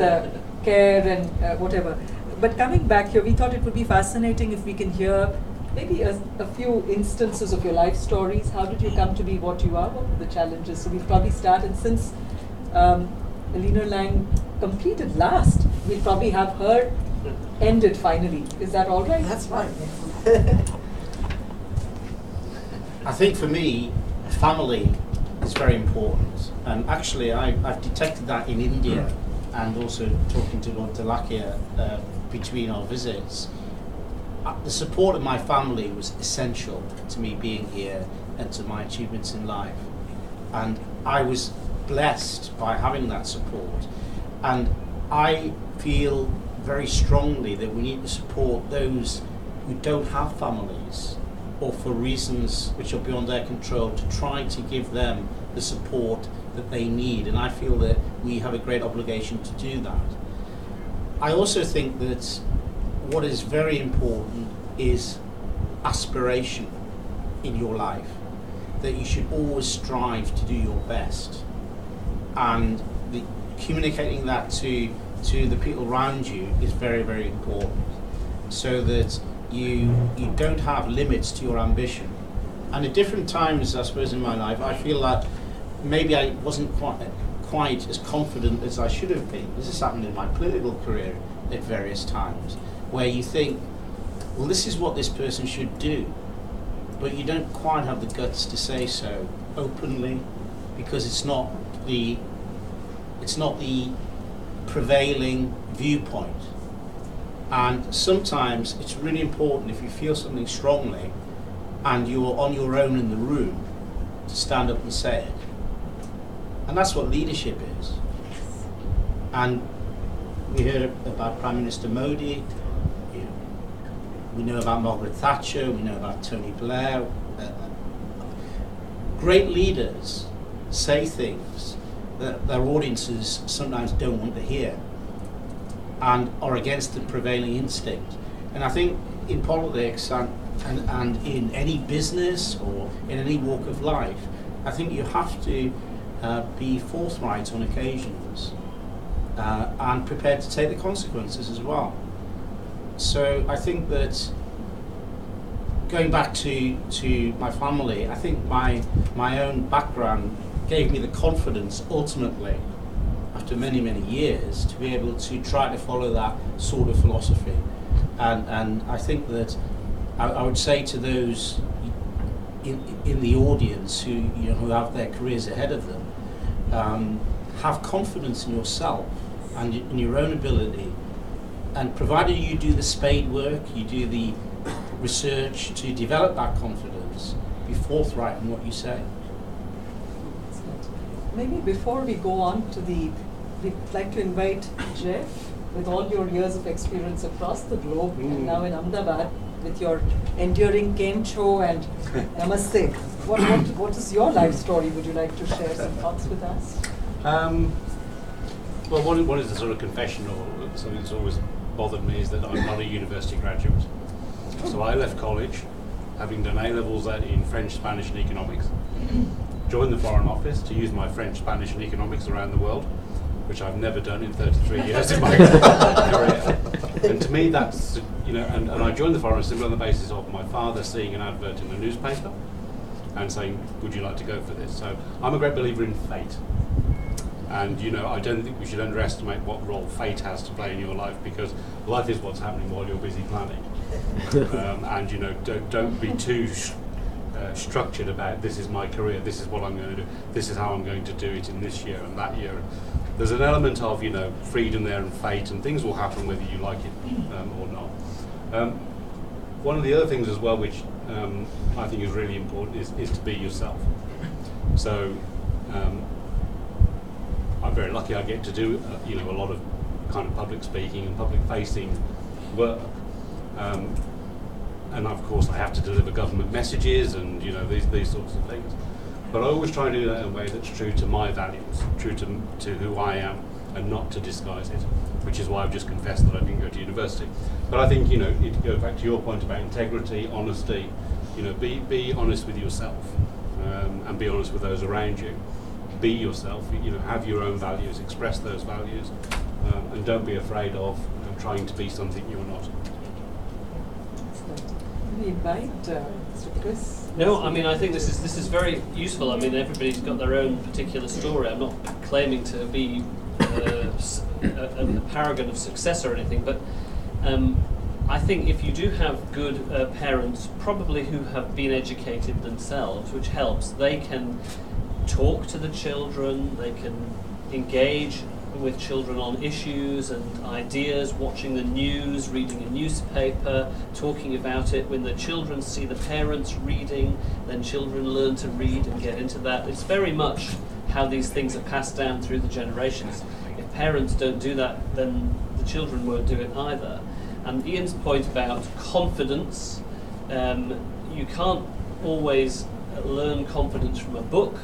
care and whatever. But coming back here, we thought it would be fascinating if we can hear maybe a few instances of your life stories. How did you come to be what you are? What were the challenges? So we'll probably start, and since Eleanor Laing completed last, we'll probably have her ended finally. Is that all right? That's right. I think for me, family is very important, and actually I've detected that in India, and also talking to Lord Dholakia between our visits. The support of my family was essential to me being here and to my achievements in life, and I was blessed by having that support, and I feel very strongly that we need to support those who don't have families, or for reasons which are beyond their control, to try to give them the support that they need. And I feel that we have a great obligation to do that. I also think that what is very important is aspiration in your life, that you should always strive to do your best. And communicating that to the people around you is very, very important, so that you don't have limits to your ambition. And at different times, I suppose, in my life, I feel that maybe I wasn't quite as confident as I should have been. This has happened in my political career at various times, where you think, well, this is what this person should do, but you don't quite have the guts to say so openly, because it's not the prevailing viewpoint. And sometimes it's really important, if you feel something strongly and you're on your own in the room, to stand up and say it. And that's what leadership is. And we heard about Prime Minister Modi. We know about Margaret Thatcher, we know about Tony Blair. Great leaders say things that their audiences sometimes don't want to hear and are against the prevailing instinct. And I think in politics and in any business or in any walk of life, I think you have to be forthright on occasions and prepared to take the consequences as well. So I think that going back to my family, I think my own background gave me the confidence ultimately, after many, many years, to be able to try to follow that sort of philosophy. And I think that I would say to those in the audience who have their careers ahead of them, have confidence in yourself and in your own ability, and provided you do the spade work, you do the research to develop that confidence, be forthright in what you say. Maybe before we go on to we'd like to invite Geoff, with all your years of experience across the globe, and now in Ahmedabad, with your enduring game show and Namaste. What is your life story? Would you like to share some thoughts with us? Well, one is the sort of confession, or something that's always bothered me, is that I'm not a university graduate. So I left college, having done A-levels in French, Spanish and economics, joined the Foreign Office to use my French, Spanish and economics around the world, which I've never done in 33 years in my career. And to me that's, and I joined the Foreign Office simply on the basis of my father seeing an advert in the newspaper and saying, would you like to go for this? So I'm a great believer in fate. And I don't think we should underestimate what role fate has to play in your life, because life is what's happening while you're busy planning. And don't be too structured about, this is my career, this is what I'm going to do, this is how I'm going to do it in this year and that year. There's an element of freedom there and fate, and things will happen whether you like it or not. One of the other things as well, which I think is really important, is to be yourself. So I'm very lucky I get to do a lot of kind of public speaking and public facing work. And of course I have to deliver government messages and these sorts of things. But I always try to do that in a way that's true to my values, true to who I am, and not to disguise it, which is why I've just confessed that I didn't go to university. But I think, it goes back to your point about integrity, honesty, be honest with yourself, and be honest with those around you. Be yourself, have your own values, express those values, and don't be afraid of trying to be something you're not. We invite Mr. Chris. No, I mean, I think this is very useful. I mean, everybody's got their own particular story. I'm not claiming to be a paragon of success or anything, but I think if you do have good parents, probably who have been educated themselves, which helps, they can talk to the children, they can engage with children on issues and ideas, watching the news, reading a newspaper, talking about it. When the children see the parents reading, then children learn to read and get into that. It's very much how these things are passed down through the generations. If parents don't do that, then the children won't do it either. And Ian's point about confidence, you can't always learn confidence from a book,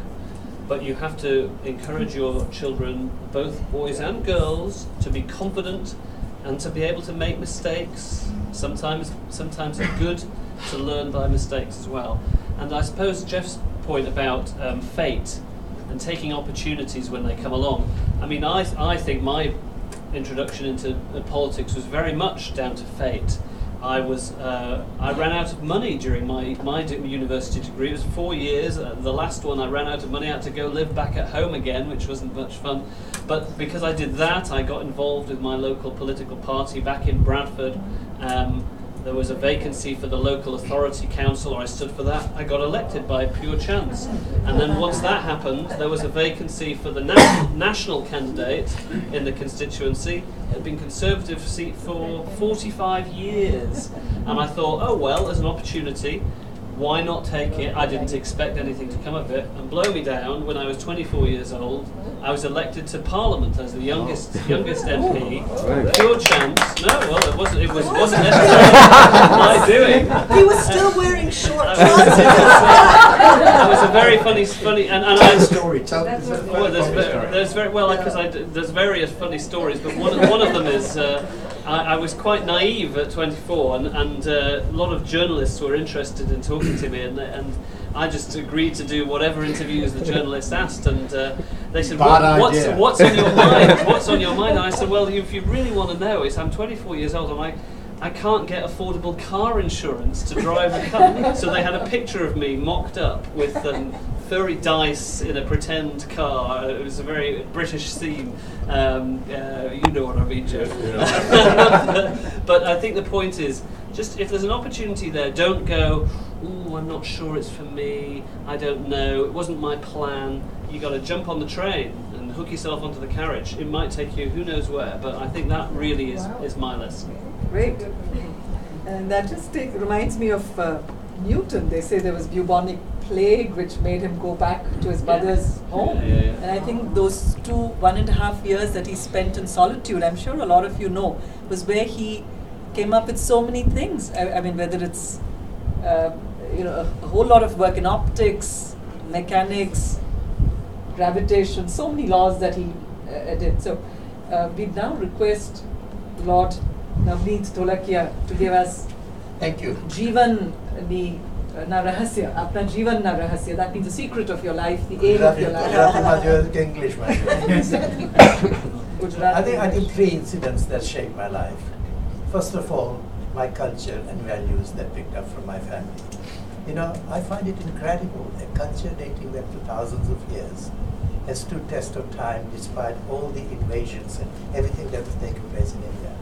but you have to encourage your children, both boys and girls, to be confident and to be able to make mistakes. Sometimes it's good to learn by mistakes as well. And I suppose Geoff's point about fate and taking opportunities when they come along. I mean, I think my introduction into politics was very much down to fate. I ran out of money during my university degree. It was 4 years. The last one I ran out of money. I had to go live back at home again, which wasn't much fun. But because I did that, I got involved with my local political party back in Bradford. There was a vacancy for the local authority councillor. I stood for that. I got elected by pure chance. And then once that happened, there was a vacancy for the national candidate in the constituency. It had been Conservative seat for 45 years. And I thought, oh well, there's an opportunity. Why not take it? I didn't expect anything to come of it. And blow me down, when I was 24 years old, I was elected to Parliament as the youngest MP. Pure chance. No, well, it wasn't necessarily my doing. He was still wearing short It trousers. was a very funny, and I Story. Tell well, there's various funny stories, but one of them is I was quite naive at 24, and a lot of journalists were interested in talking to me, and I just agreed to do whatever interviews the journalists asked, and they said, what's on your mind? What's on your mind? And I said, well, if you really want to know, I'm 24 years old, and I can't get affordable car insurance to drive a car. So they had a picture of me mocked up with furry dice in a pretend car. It was a very British scene. You know what I mean, Joe. But I think the point is, just if there's an opportunity there, don't go, ooh, I'm not sure it's for me, I don't know, it wasn't my plan. You got to jump on the train and hook yourself onto the carriage. It might take you who knows where, but I think that really is my lesson. Great. And that just reminds me of Newton. They say there was bubonic plague which made him go back to his mother's home. Yeah. And I think those 1.5 years that he spent in solitude, I'm sure a lot of you know, was where he came up with so many things. I mean, whether it's a whole lot of work in optics, mechanics, gravitation, so many laws that he did. So we now request Lord Dholakia to give us Thank you. Jivan na rahasya, apna Jivan na rahasya. That means the secret of your life, the aim of your life. English, I think 3 incidents that shaped my life. First of all, my culture and values that picked up from my family. You know, I find it incredible. A culture dating back to thousands of years has stood test of time despite all the invasions and everything that has taken place in India.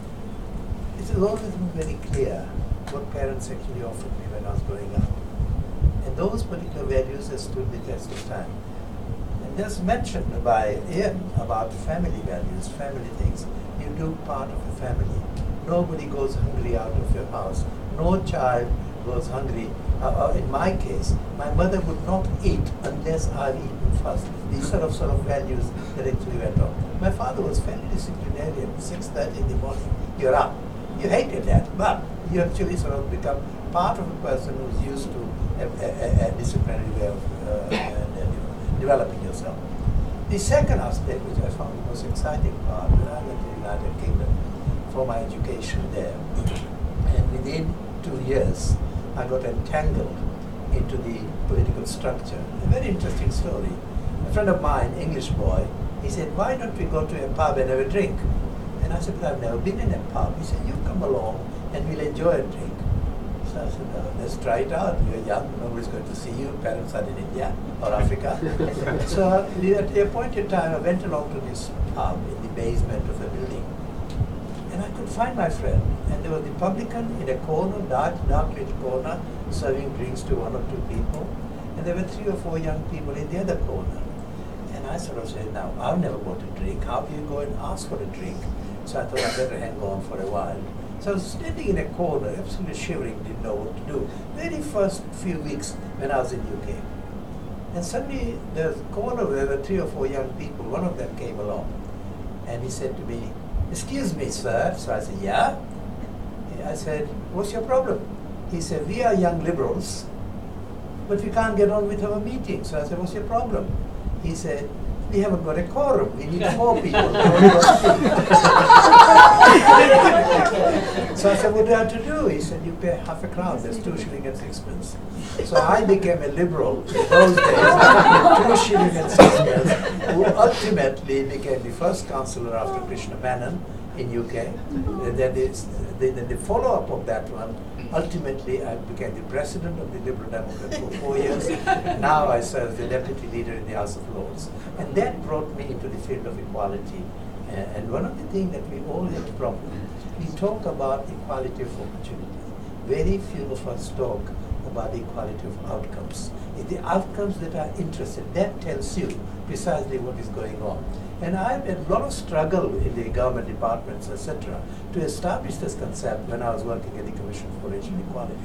It has always been very clear what parents actually offered me when I was growing up. And those particular values have stood the test of time. And there's mentioned by Ian about family values, family things. You do part of a family. Nobody goes hungry out of your house. No child goes hungry. In my case, my mother would not eat unless I've eaten first. These sort of values that actually went on. My father was fairly disciplinarian. 6:30 in the morning, you're up. You hated that, but you actually sort of become part of a person who's used to a disciplinary way of developing yourself. The second aspect, which I found the most exciting part, when I went to the United Kingdom for my education there, and within 2 years, I got entangled into the political structure. A very interesting story. A friend of mine, English boy, he said, why don't we go to a pub and have a drink? And I said, but I've never been in a pub. He said, you come along and we'll enjoy a drink. So I said, let's try it out. You're young, nobody's going to see you. Parents are in India or Africa. So at the appointed time, I went along to this pub in the basement of a building. And I could find my friend. And there was the publican in a corner, dark lit corner, serving drinks to 1 or 2 people. And there were 3 or 4 young people in the other corner. And I sort of said, now, I've never bought a drink. How do you go and ask for a drink? So I thought I'd better hang on for a while. So I was standing in a corner, absolutely shivering, didn't know what to do. Very first few weeks when I was in UK. And suddenly, the corner where there were 3 or 4 young people, one of them came along. And he said to me, excuse me, sir. So I said, yeah? I said, what's your problem? He said, we are young liberals, but we can't get on with our meeting. So I said, what's your problem? He said, we haven't got a quorum. We need 4 people. So I said, what do I have to do? He said, you pay half a crown. That's 2 shillings and 6pence. So I became a liberal in those days, 2 shillings and 6pence, who ultimately became the first councillor after Krishna Menon in UK. And then the follow-up of that one, ultimately I became the president of the Liberal Democrats for 4 years. Now I serve as the deputy leader in the House of Lords. And that brought me into the field of equality. And one of the things that we all have a problem, we talk about equality of opportunity. Very few of us talk about the equality of outcomes. It's the outcomes that are interested, that tells you precisely what is going on. And I had a lot of struggle in the government departments, etc., to establish this concept when I was working at the Commission for Racial Equality.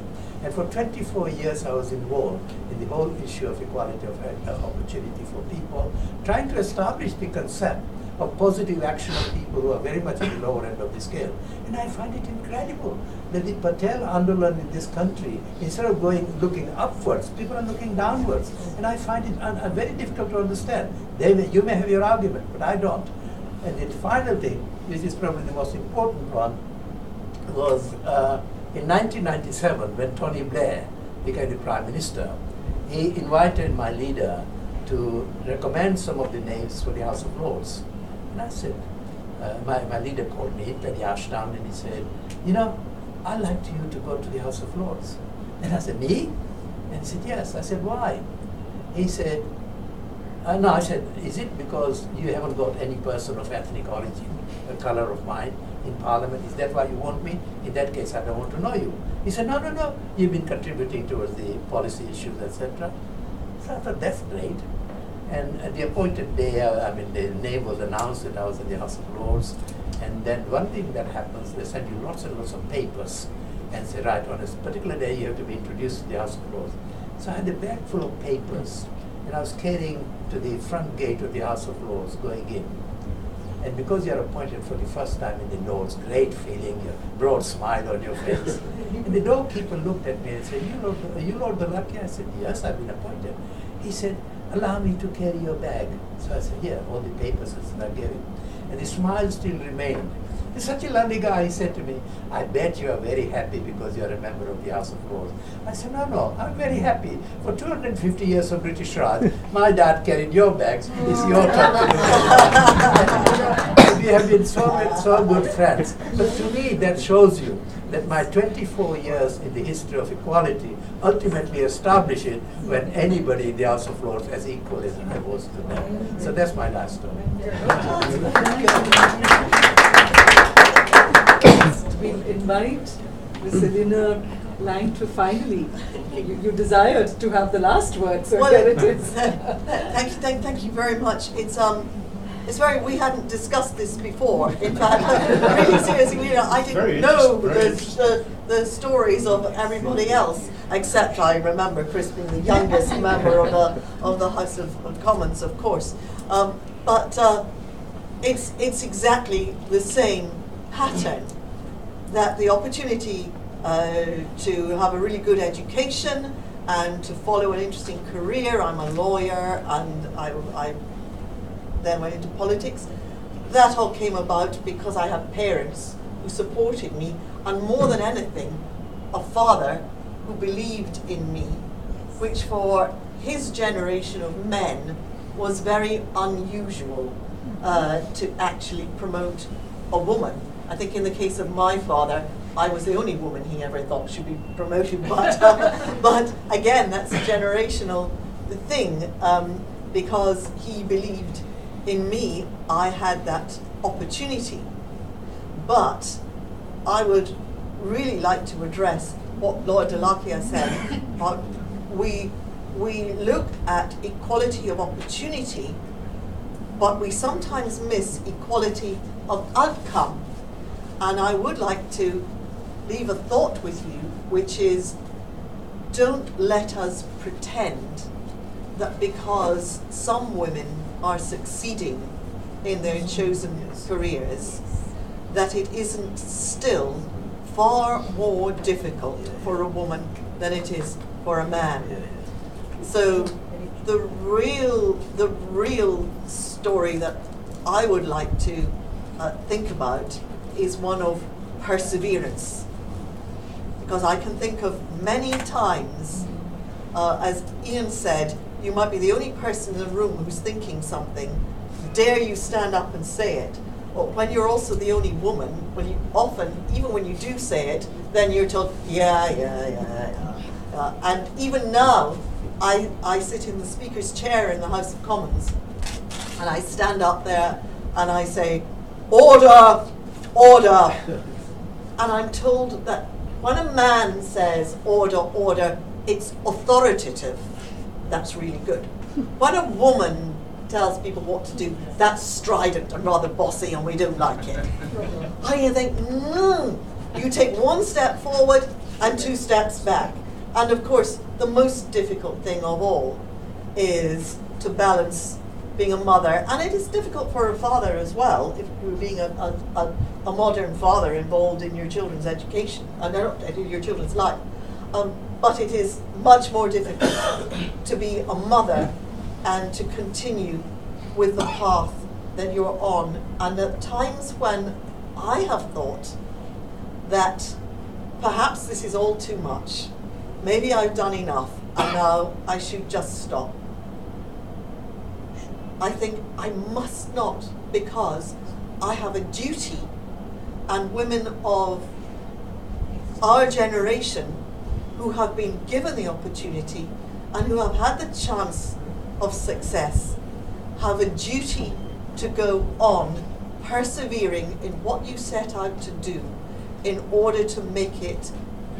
And for 24 years I was involved in the whole issue of equality of opportunity for people, trying to establish the concept of positive action of people who are very much at the lower end of the scale. And I find it incredible that the Patel Andolan in this country, instead of looking upwards, people are looking downwards. And I find it very difficult to understand. You may have your argument, but I don't. And the final thing, which is probably the most important one, was in 1997, when Tony Blair became the Prime Minister, he invited my leader to recommend some of the names for the House of Lords. And I said, my leader called me, Penny Ashdown, and he said, you know, I'd like you to go to the House of Lords. And I said, me? And he said, yes. I said, why? He said, no, I said, is it because you haven't got any person of ethnic origin, a color of mine, in Parliament? Is that why you want me? In that case, I don't want to know you. He said, no, you've been contributing towards the policy issues, etc. So I thought, that's great. And at the appointed day, the name was announced that I was in the House of Lords. And then one thing that happens, they send you lots and lots of papers and say, right, on a particular day you have to be introduced to the House of Lords. So I had a bag full of papers, and I was carrying to the front gate of the House of Lords going in. And because you're appointed for the first time in the Lords, great feeling, your broad smile on your face. And the doorkeeper looked at me and said, are you Lord Dholakia? I said, yes, I've been appointed. He said, allow me to carry your bag. So I said, yeah, all the papers, and I gave him. And the smile still remained. He's such a lovely guy. He said to me, I bet you are very happy because you're a member of the House of Lords. I said, no, I'm very happy. For 250 years of British Raj, my dad carried your bags. It's your turn. We have been so good friends. But to me, that shows you that my 24 years in the history of equality ultimately established it when anybody in the House of Lords as equal as I was to them. So that's my last story. We'll invite Ms. Eleanor Laing to finally, you desired to have the last word, so Well, here it is. Thank you very much. It's very, we hadn't discussed this before. In fact, really seriously, I didn't know the stories of everybody else, except I remember Chris being the youngest member of the House of Commons, of course. But it's exactly the same pattern, that the opportunity to have a really good education and to follow an interesting career. I'm a lawyer, and I then went into politics. That all came about because I had parents who supported me, and more than anything, a father who believed in me, which for his generation of men was very unusual to actually promote a woman. I think in the case of my father, I was the only woman he ever thought should be promoted, but again, that's a generational thing, because he believed in me. I had that opportunity. But I would really like to address what Lord Dholakia said. We look at equality of opportunity, but we sometimes miss equality of outcome. And I would like to leave a thought with you, which is, don't let us pretend that because some women are succeeding in their chosen careers, that it isn't still far more difficult for a woman than it is for a man. So the real story that I would like to think about is one of perseverance. Because I can think of many times, as Ian said, you might be the only person in the room who's thinking something. Dare you stand up and say it? But when you're also the only woman, when you often, even when you do say it, then you're told, yeah. And even now, I sit in the Speaker's chair in the House of Commons, and I stand up there and I say, order, order. And I'm told that when a man says order, order, it's authoritative. That's really good. When a woman tells people what to do, that's strident and rather bossy and we don't like it. And you think, no, you take one step forward and 2 steps back. And of course, the most difficult thing of all is to balance being a mother, and it is difficult for a father as well, if you're being a modern father involved in your children's education, your children's life. But it is much more difficult to be a mother and to continue with the path that you're on. And at times when I have thought that perhaps this is all too much, maybe I've done enough and now I should just stop. I think I must not, because I have a duty, and women of our generation who have been given the opportunity and who have had the chance of success have a duty to go on persevering in what you set out to do in order to make it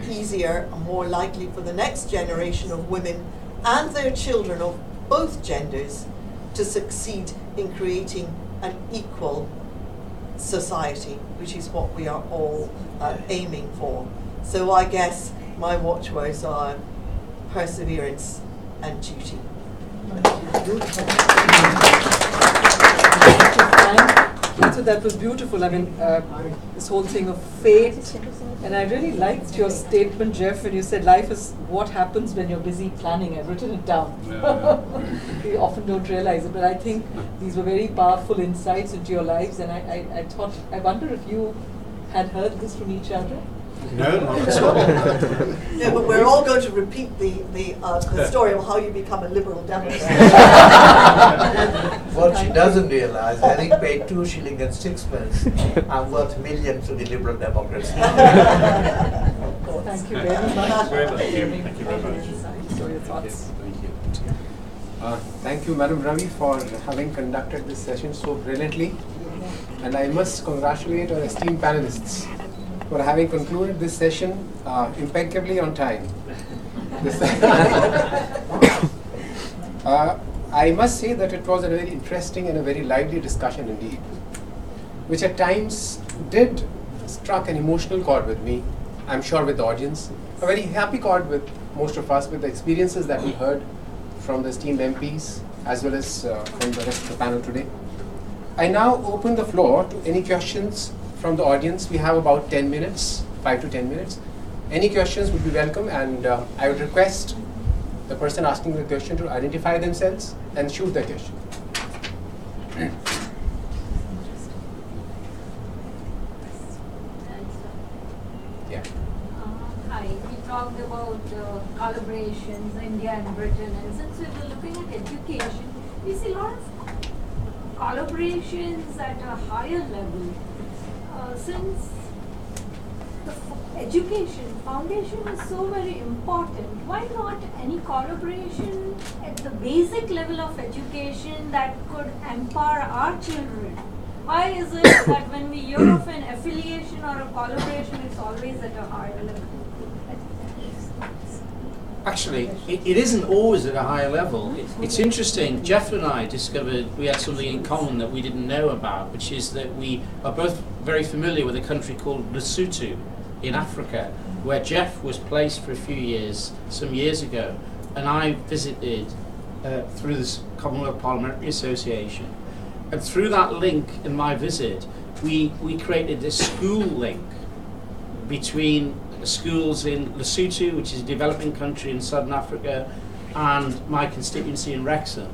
easier and more likely for the next generation of women and their children of both genders to succeed in creating an equal society, which is what we are all aiming for. So I guess my watchwords are perseverance and duty. So that was beautiful. I mean, this whole thing of fate. And I really liked your statement, Geoff, when you said life is what happens when you're busy planning. I've written it down. We often don't realize it, but I think these were very powerful insights into your lives. And I thought, I wonder if you had heard this from each other? No, not at all. Yeah, but we're all going to repeat the story of how you become a Liberal Democrat. What she doesn't realize, having paid 2 shillings and 6pence, I'm worth millions to the Liberal Democrats. Thank you very much. Thank you very much. For your thoughts. Thank you, Madam Ravi, for having conducted this session so brilliantly. And I must congratulate our esteemed panelists for having concluded this session impeccably on time. I must say that it was a very interesting and a very lively discussion indeed, which at times did struck an emotional chord with me, I'm sure with the audience, a very happy chord with most of us, with the experiences that we heard from the esteemed MPs as well as from the rest of the panel today. I now open the floor to any questions from the audience. We have about 10 minutes, 5 to 10 minutes. Any questions would be welcome, and I would request the person asking the question to identify themselves and shoot the question. Yeah. Hi, we talked about collaborations, India and Britain, and since we were looking at education, we see a lot of collaborations at a higher level. Since the education foundation is so very important, why not any collaboration at the basic level of education that could empower our children? Why is it that when we hear of an affiliation or a collaboration, it's always at a higher level? Actually, it isn't always at a higher level. It's interesting. Geoff and I discovered we had something in common that we didn't know about, which is that we are both very familiar with a country called Lesotho in Africa, where Geoff was placed for a few years, some years ago, and I visited through this Commonwealth Parliamentary Association. And through that link in my visit, we created a school link between schools in Lesotho, which is a developing country in southern Africa, and my constituency in Wrexham.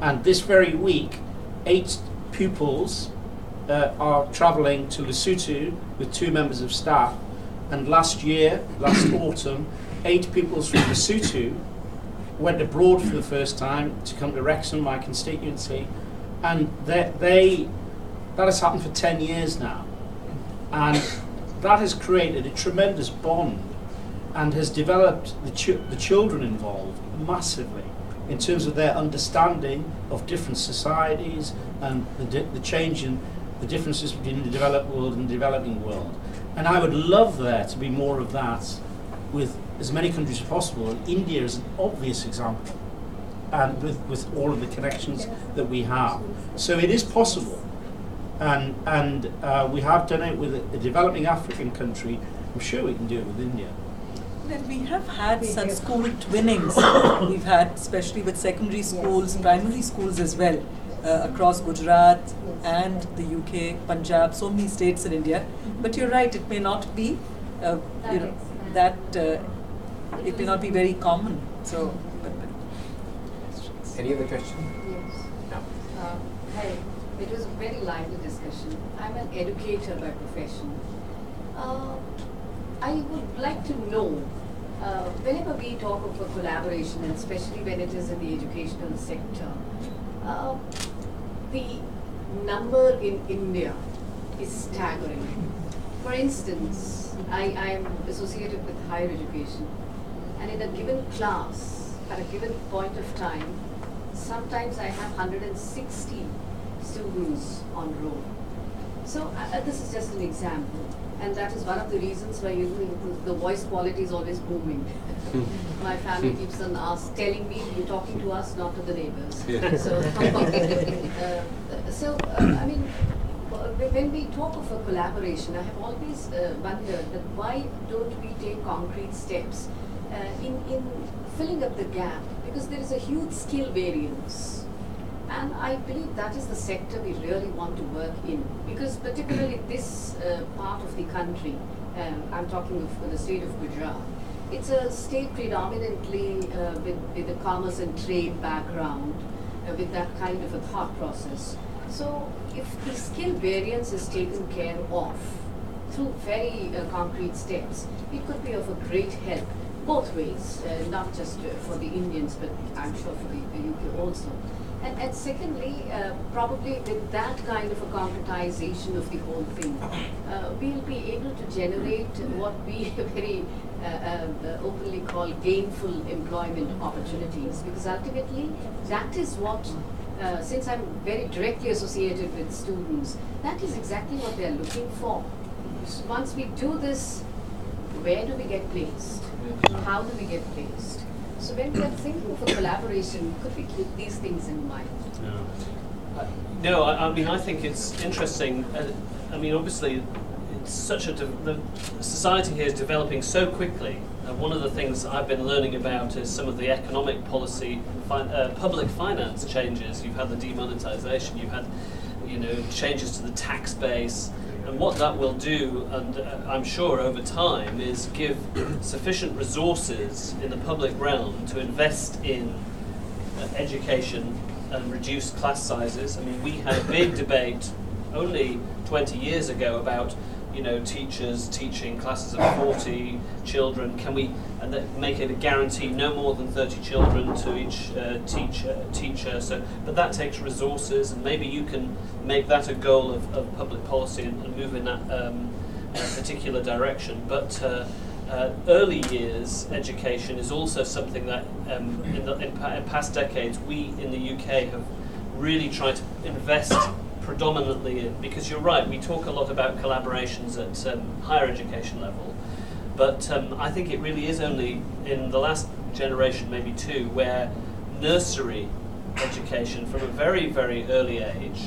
And this very week, 8 pupils are travelling to Lesotho with 2 members of staff. And last autumn, 8 pupils from Lesotho went abroad for the first time to come to Wrexham, my constituency. And that has happened for 10 years now. And that has created a tremendous bond and has developed the children involved massively in terms of their understanding of different societies and the change in the differences between the developed world and the developing world. And I would love there to be more of that with as many countries as possible, and India is an obvious example. and with all of the connections that we have. So it is possible, and we have done it with a developing African country. I'm sure we can do it with India. Well, we have had such school twinnings. We've had, especially with secondary schools, primary schools as well, across Gujarat and the UK, Punjab, so many states in India. But you're right, it may not be, it may not be very common. So, Any other question? Yes. No. Hi, it was a very lively discussion. I'm an educator by profession. I would like to know, whenever we talk of a collaboration, and especially when it is in the educational sector, the number in India is staggering. For instance, I am associated with higher education, and in a given class, at a given point of time, sometimes I have 160 students on roll. So this is just an example, and that is one of the reasons why the voice quality is always booming. My family keeps on telling me, you're talking to us, not to the neighbors. Yeah. So, I mean, when we talk of a collaboration, I have always wondered that why don't we take concrete steps in filling up the gap, because there is a huge skill variance. And I believe that is the sector we really want to work in, because particularly this part of the country, I'm talking of the state of Gujarat, it's a state predominantly with a commerce and trade background, with that kind of a thought process. So if the skill variance is taken care of through very concrete steps, it could be of a great help both ways, not just for the Indians, but I'm sure for the UK also. And secondly, probably with that kind of a concretization of the whole thing, we'll be able to generate what we very openly call gainful employment opportunities, because ultimately that is what, since I'm very directly associated with students, that is exactly what they're looking for. Once we do this, where do we get placed? How do we get placed? So when we are thinking of a collaboration, could we keep these things in mind? No, I mean, I think it's interesting. I mean, obviously, it's such the society here is developing so quickly. One of the things I've been learning about is some of the economic policy, public finance changes. You've had the demonetisation, you've had, changes to the tax base. And what that will do, and I'm sure over time, is give sufficient resources in the public realm to invest in education and reduce class sizes. I mean, we had a big debate only 20 years ago about, teachers teaching classes of 40 children. Can we make it a guarantee no more than 30 children to each teacher? So, but that takes resources, and maybe you can make that a goal of public policy and move in that particular direction. But early years education is also something that in past decades we in the UK have really tried to invest predominantly in, because you're right, we talk a lot about collaborations at higher education level, but I think it really is only in the last generation, maybe two, where nursery education from a very, very early age,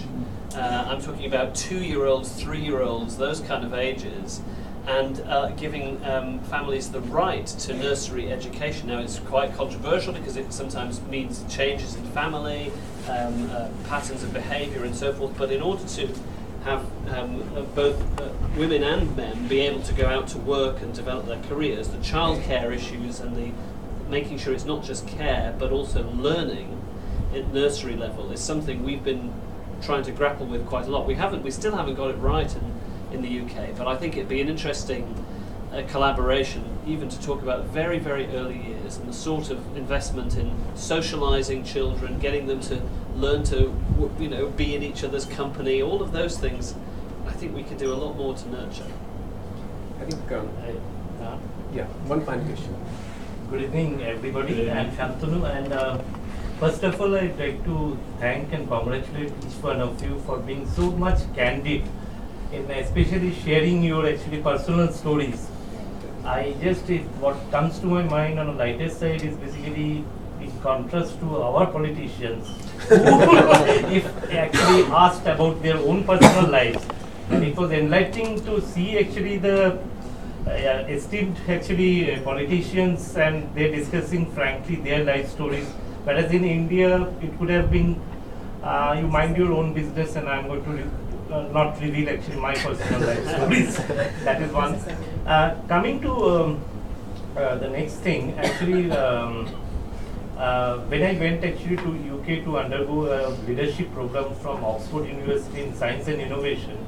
I'm talking about 2-year-olds, 3-year-olds, those kind of ages, and giving families the right to nursery education. Now, it's quite controversial because it sometimes means changes in family, patterns of behaviour and so forth, but in order to have both women and men be able to go out to work and develop their careers, the childcare issues and the making sure it's not just care but also learning at nursery level is something we've been trying to grapple with quite a lot. We still haven't got it right in the UK, but I think it'd be an interesting collaboration even to talk about very, very early years and the sort of investment in socialising children, getting them to learn to be in each other's company, all of those things. I think we could do a lot more to nurture. I think, one final question. Good evening, everybody. I'm Shantanu, and first of all, I'd like to thank and congratulate each one of you for being so much candid, in especially sharing your personal stories. What comes to my mind on the lighter side is basically in contrast to our politicians, who, if actually asked about their own personal lives, and it was enlightening to see actually the esteemed actually politicians and they're discussing frankly their life stories. Whereas in India, it could have been you mind your own business, and I'm going to not reveal actually my personal life stories. That is one. Coming to the next thing, actually, when I went actually to UK to undergo a leadership program from Oxford University in Science and Innovation,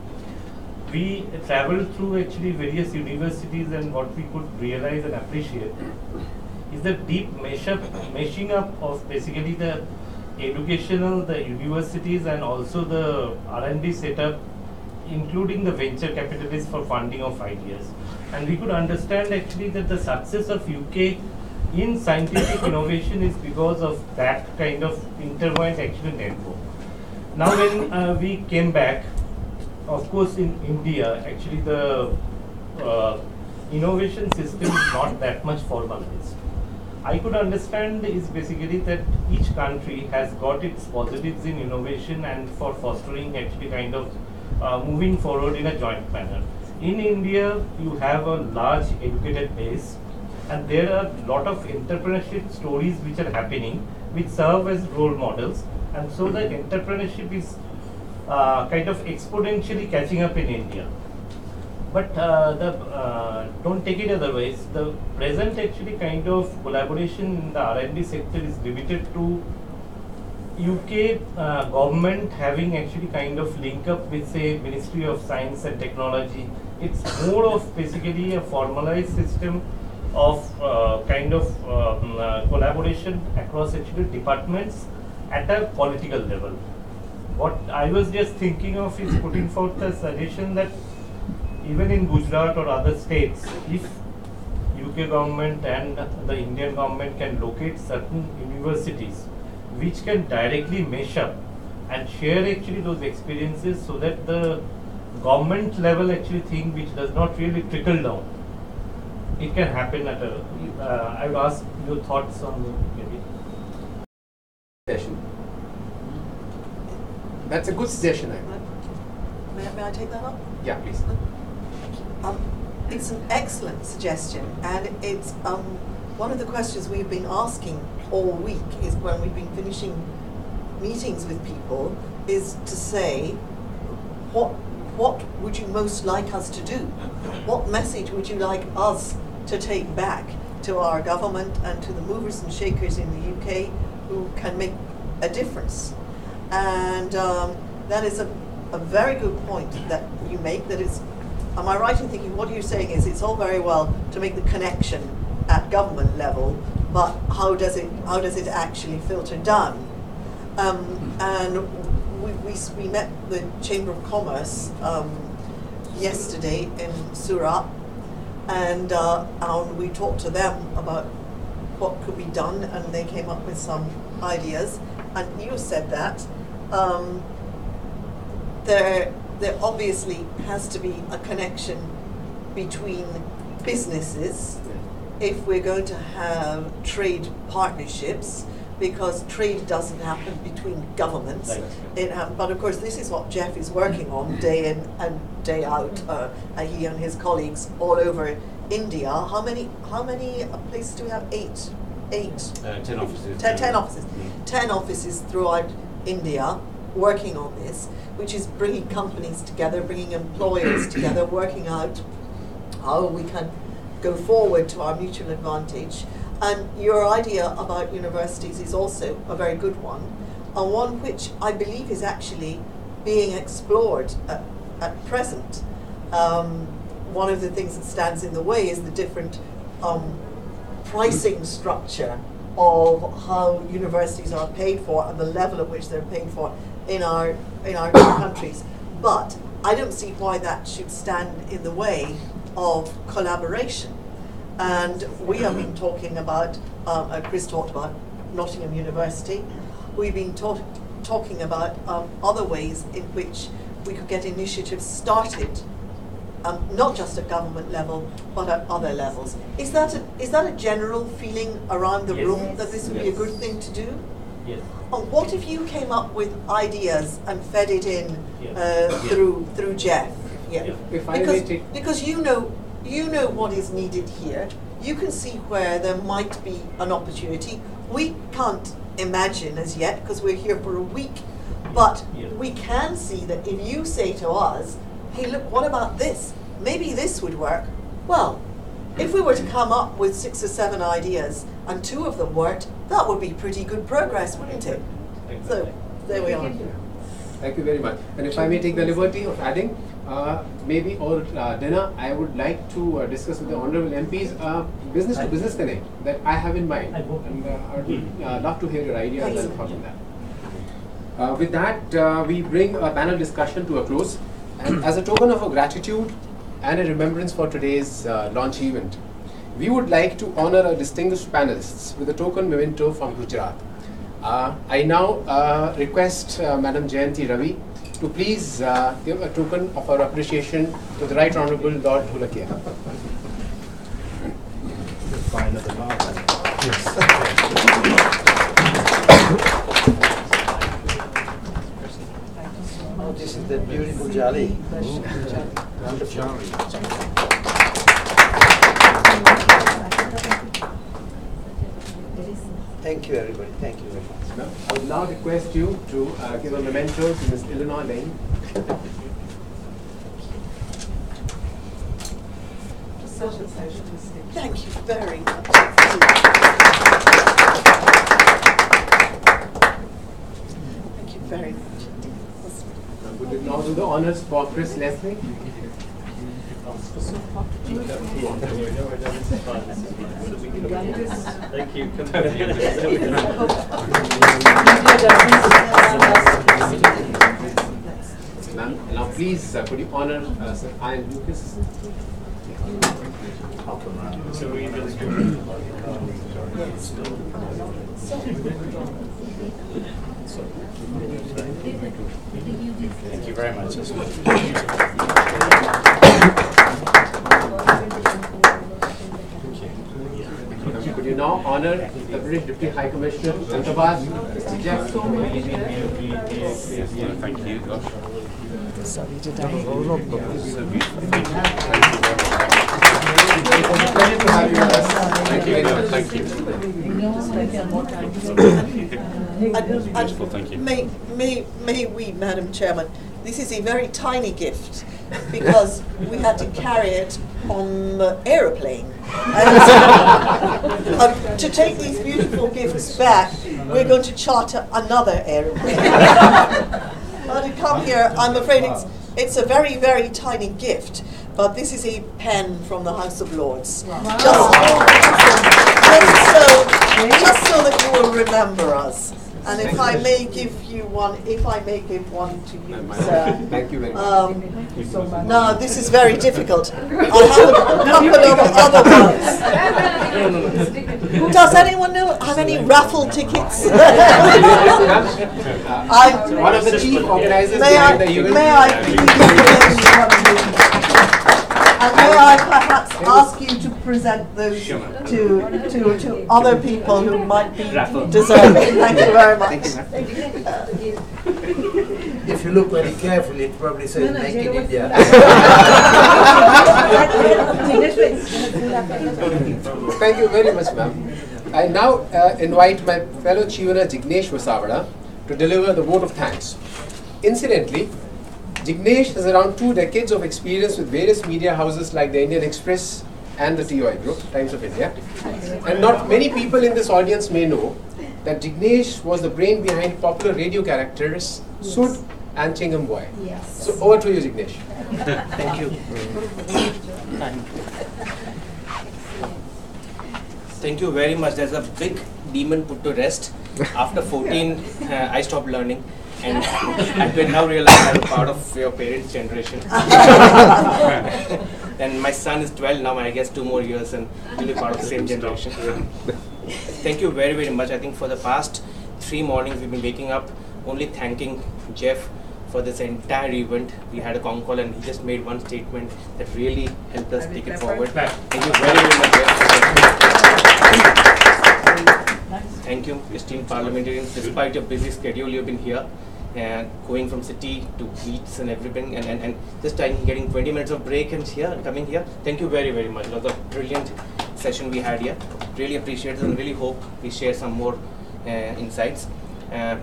we traveled through actually various universities, and what we could realize and appreciate is the deep meshing up of basically the educational, the universities, and also the R&D setup, including the venture capitalists for funding of ideas. And we could understand actually that the success of UK in scientific innovation is because of that kind of intertwined actually network. Now when we came back, of course in India, actually the innovation system is not that much formalized. I could understand is basically that each country has got its positives in innovation and for fostering actually kind of moving forward in a joint manner. In India, you have a large educated base, and there are a lot of entrepreneurship stories which are happening, which serve as role models, and so the entrepreneurship is kind of exponentially catching up in India. But don't take it otherwise. The present actually kind of collaboration in the R&D sector is limited to UK government having actually kind of link up with say Ministry of Science and Technology. It's more of basically a formalized system of kind of collaboration across actually departments at a political level. What I was just thinking of is putting forth a suggestion that even in Gujarat or other states, if UK government and the Indian government can locate certain universities which can directly mesh up and share actually those experiences, so that the government level actually thing which does not really trickle down, it can happen at a, I would ask your thoughts on maybe. Session. That's a good suggestion. May I take that up? Yeah, please. It's an excellent suggestion, and it's one of the questions we've been asking all week is when we've been finishing meetings with people is to say, what would you most like us to do? What message would you like us to take back to our government and to the movers and shakers in the UK who can make a difference? And that is a very good point that you make, that it's, am I right in thinking what you're saying is it's all very well to make the connection at government level, but how does it actually filter down? And we met the Chamber of Commerce yesterday in Surat, and we talked to them about what could be done, and they came up with some ideas. And you said that there obviously has to be a connection between businesses if we're going to have trade partnerships, because trade doesn't happen between governments. But of course, this is what Geoff is working on day in and day out. He and his colleagues all over India. How many places do we have? 8. 10 offices. 10 offices. 10 offices throughout India working on this, which is bringing companies together, bringing employers together, working out how we can go forward to our mutual advantage. And your idea about universities is also a very good one, and one which I believe is actually being explored at present. One of the things that stands in the way is the different pricing structure of how universities are paid for and the level at which they're paid for in our countries. But I don't see why that should stand in the way of collaboration. And we have been talking about, Chris talked about Nottingham University. We've been talking about other ways in which we could get initiatives started not just at government level, but at other levels. Is that a general feeling around the room that this would be a good thing to do? Yes. What if you came up with ideas and fed it in through Geoff? Yeah. If I may take Because you know what is needed here. You can see where there might be an opportunity. We can't imagine as yet because we're here for a week, but we can see that if you say to us, hey, look, what about this? Maybe this would work. Well, if we were to come up with 6 or 7 ideas and 2 of them worked, that would be pretty good progress, wouldn't it? So, there we are. Thank you very much. And if I may take the liberty of adding, maybe over dinner, I would like to discuss with the honourable MPs business-to-business connect that I have in mind. And I would love to hear your ideas and thoughts on that. With that, we bring a panel discussion to a close. And as a token of our gratitude and a remembrance for today's launch event, we would like to honour our distinguished panelists with a token memento from Gujarat. I now request Madam Jayanti Ravi to please give a token of our appreciation to the Right Honourable Lord Dholakia. Oh, this is the beautiful Jali. Wonderful. Thank you, everybody. Thank you very much. I would now request you to give a memento to Ms. Eleanor Laing. Thank you very much. Thank you very much. Would you now do the honours for Chris Leslie? Thank you. Now please, could you honour Sir Ian Lucas? So we really Thank you very much. Could you now honour the British Deputy High Commissioner, Ahmedabad, Mr.Geoff? Thank you. Sorry to Thank you. Thank you very much. Thank you. Thank you. May we, Madam Chairman, this is a very tiny gift because we had to carry it on the aeroplane. And to take these beautiful gifts back, we're going to charter another aeroplane. To come here, I'm afraid it's a very, very tiny gift, but this is a pen from the House of Lords. Wow. Just so that you will remember us. And if I may give you one, if I may give one to you, sir. Thank you very much. Now, this is very difficult. I have a couple of other ones. Does anyone know? Have any raffle tickets? One of the chief organisers behind the event. And may I perhaps ask you to present those to other people who might be deserving. Thank you very much. If you look very carefully, it probably says Make in India. Thank you very much, ma'am. I now invite my fellow Chieftainer Jignesh Vasavada to deliver the vote of thanks. Incidentally, Jignesh has around 2 decades of experience with various media houses like the Indian Express and the TOI Group, Times of India. And not many people in this audience may know that Jignesh was the brain behind popular radio characters Sud and Chingam Boy. Yes. So over to you, Jignesh. Thank you. Thank you very much. There's a big demon put to rest. After 14, I stopped learning. And I now realize I'm part of your parents' generation. And my son is 12 now, and I guess 2 more years, and we'll be part of the same generation. Thank you very, very much. I think for the past 3 mornings, we've been waking up only thanking Geoff for this entire event. We had a con call and he just made one statement that really helped us take it forward. Thank you very, very much. Thank you, esteemed parliamentarians. Despite your busy schedule, you've been here, going from city to meets and everything, and just getting 20 minutes of break and coming here. Thank you very, very much. It was a brilliant session we had here. Really appreciate it and really hope we share some more insights.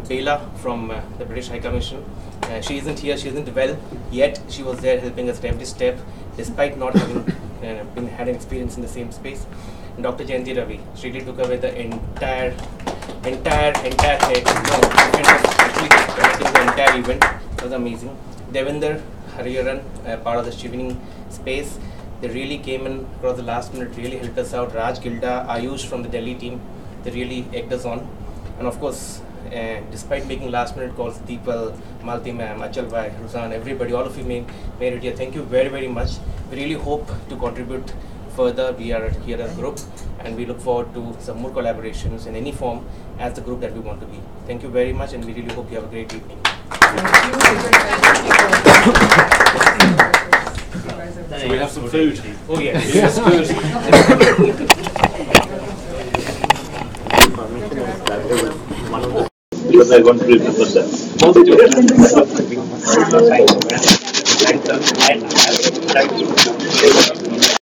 Bela from the British High Commission. She isn't here, she isn't well, yet she was there helping us at every step, despite not having had an experience in the same space. And Dr. Jayanti Ravi, she really took away the entire head. No, actually conducting the entire event. It was amazing. Devendar, Haran, part of the Chevening space, they really came in across the last minute, really helped us out. Raj, Gilda, Ayush from the Delhi team, they really egged us on. And of course, despite making last minute calls, Deepal, Malti ma'am, Achal bhai, Ms.Ruzan, everybody, all of you made it here. Thank you very, very much. We really hope to contribute further. We are here as a group and we look forward to some more collaborations in any form as the group that we want to be. Thank you very much and we really hope you have a great evening. So we have some food. Oh yes. Yes, Because I want to remember that. Thank you.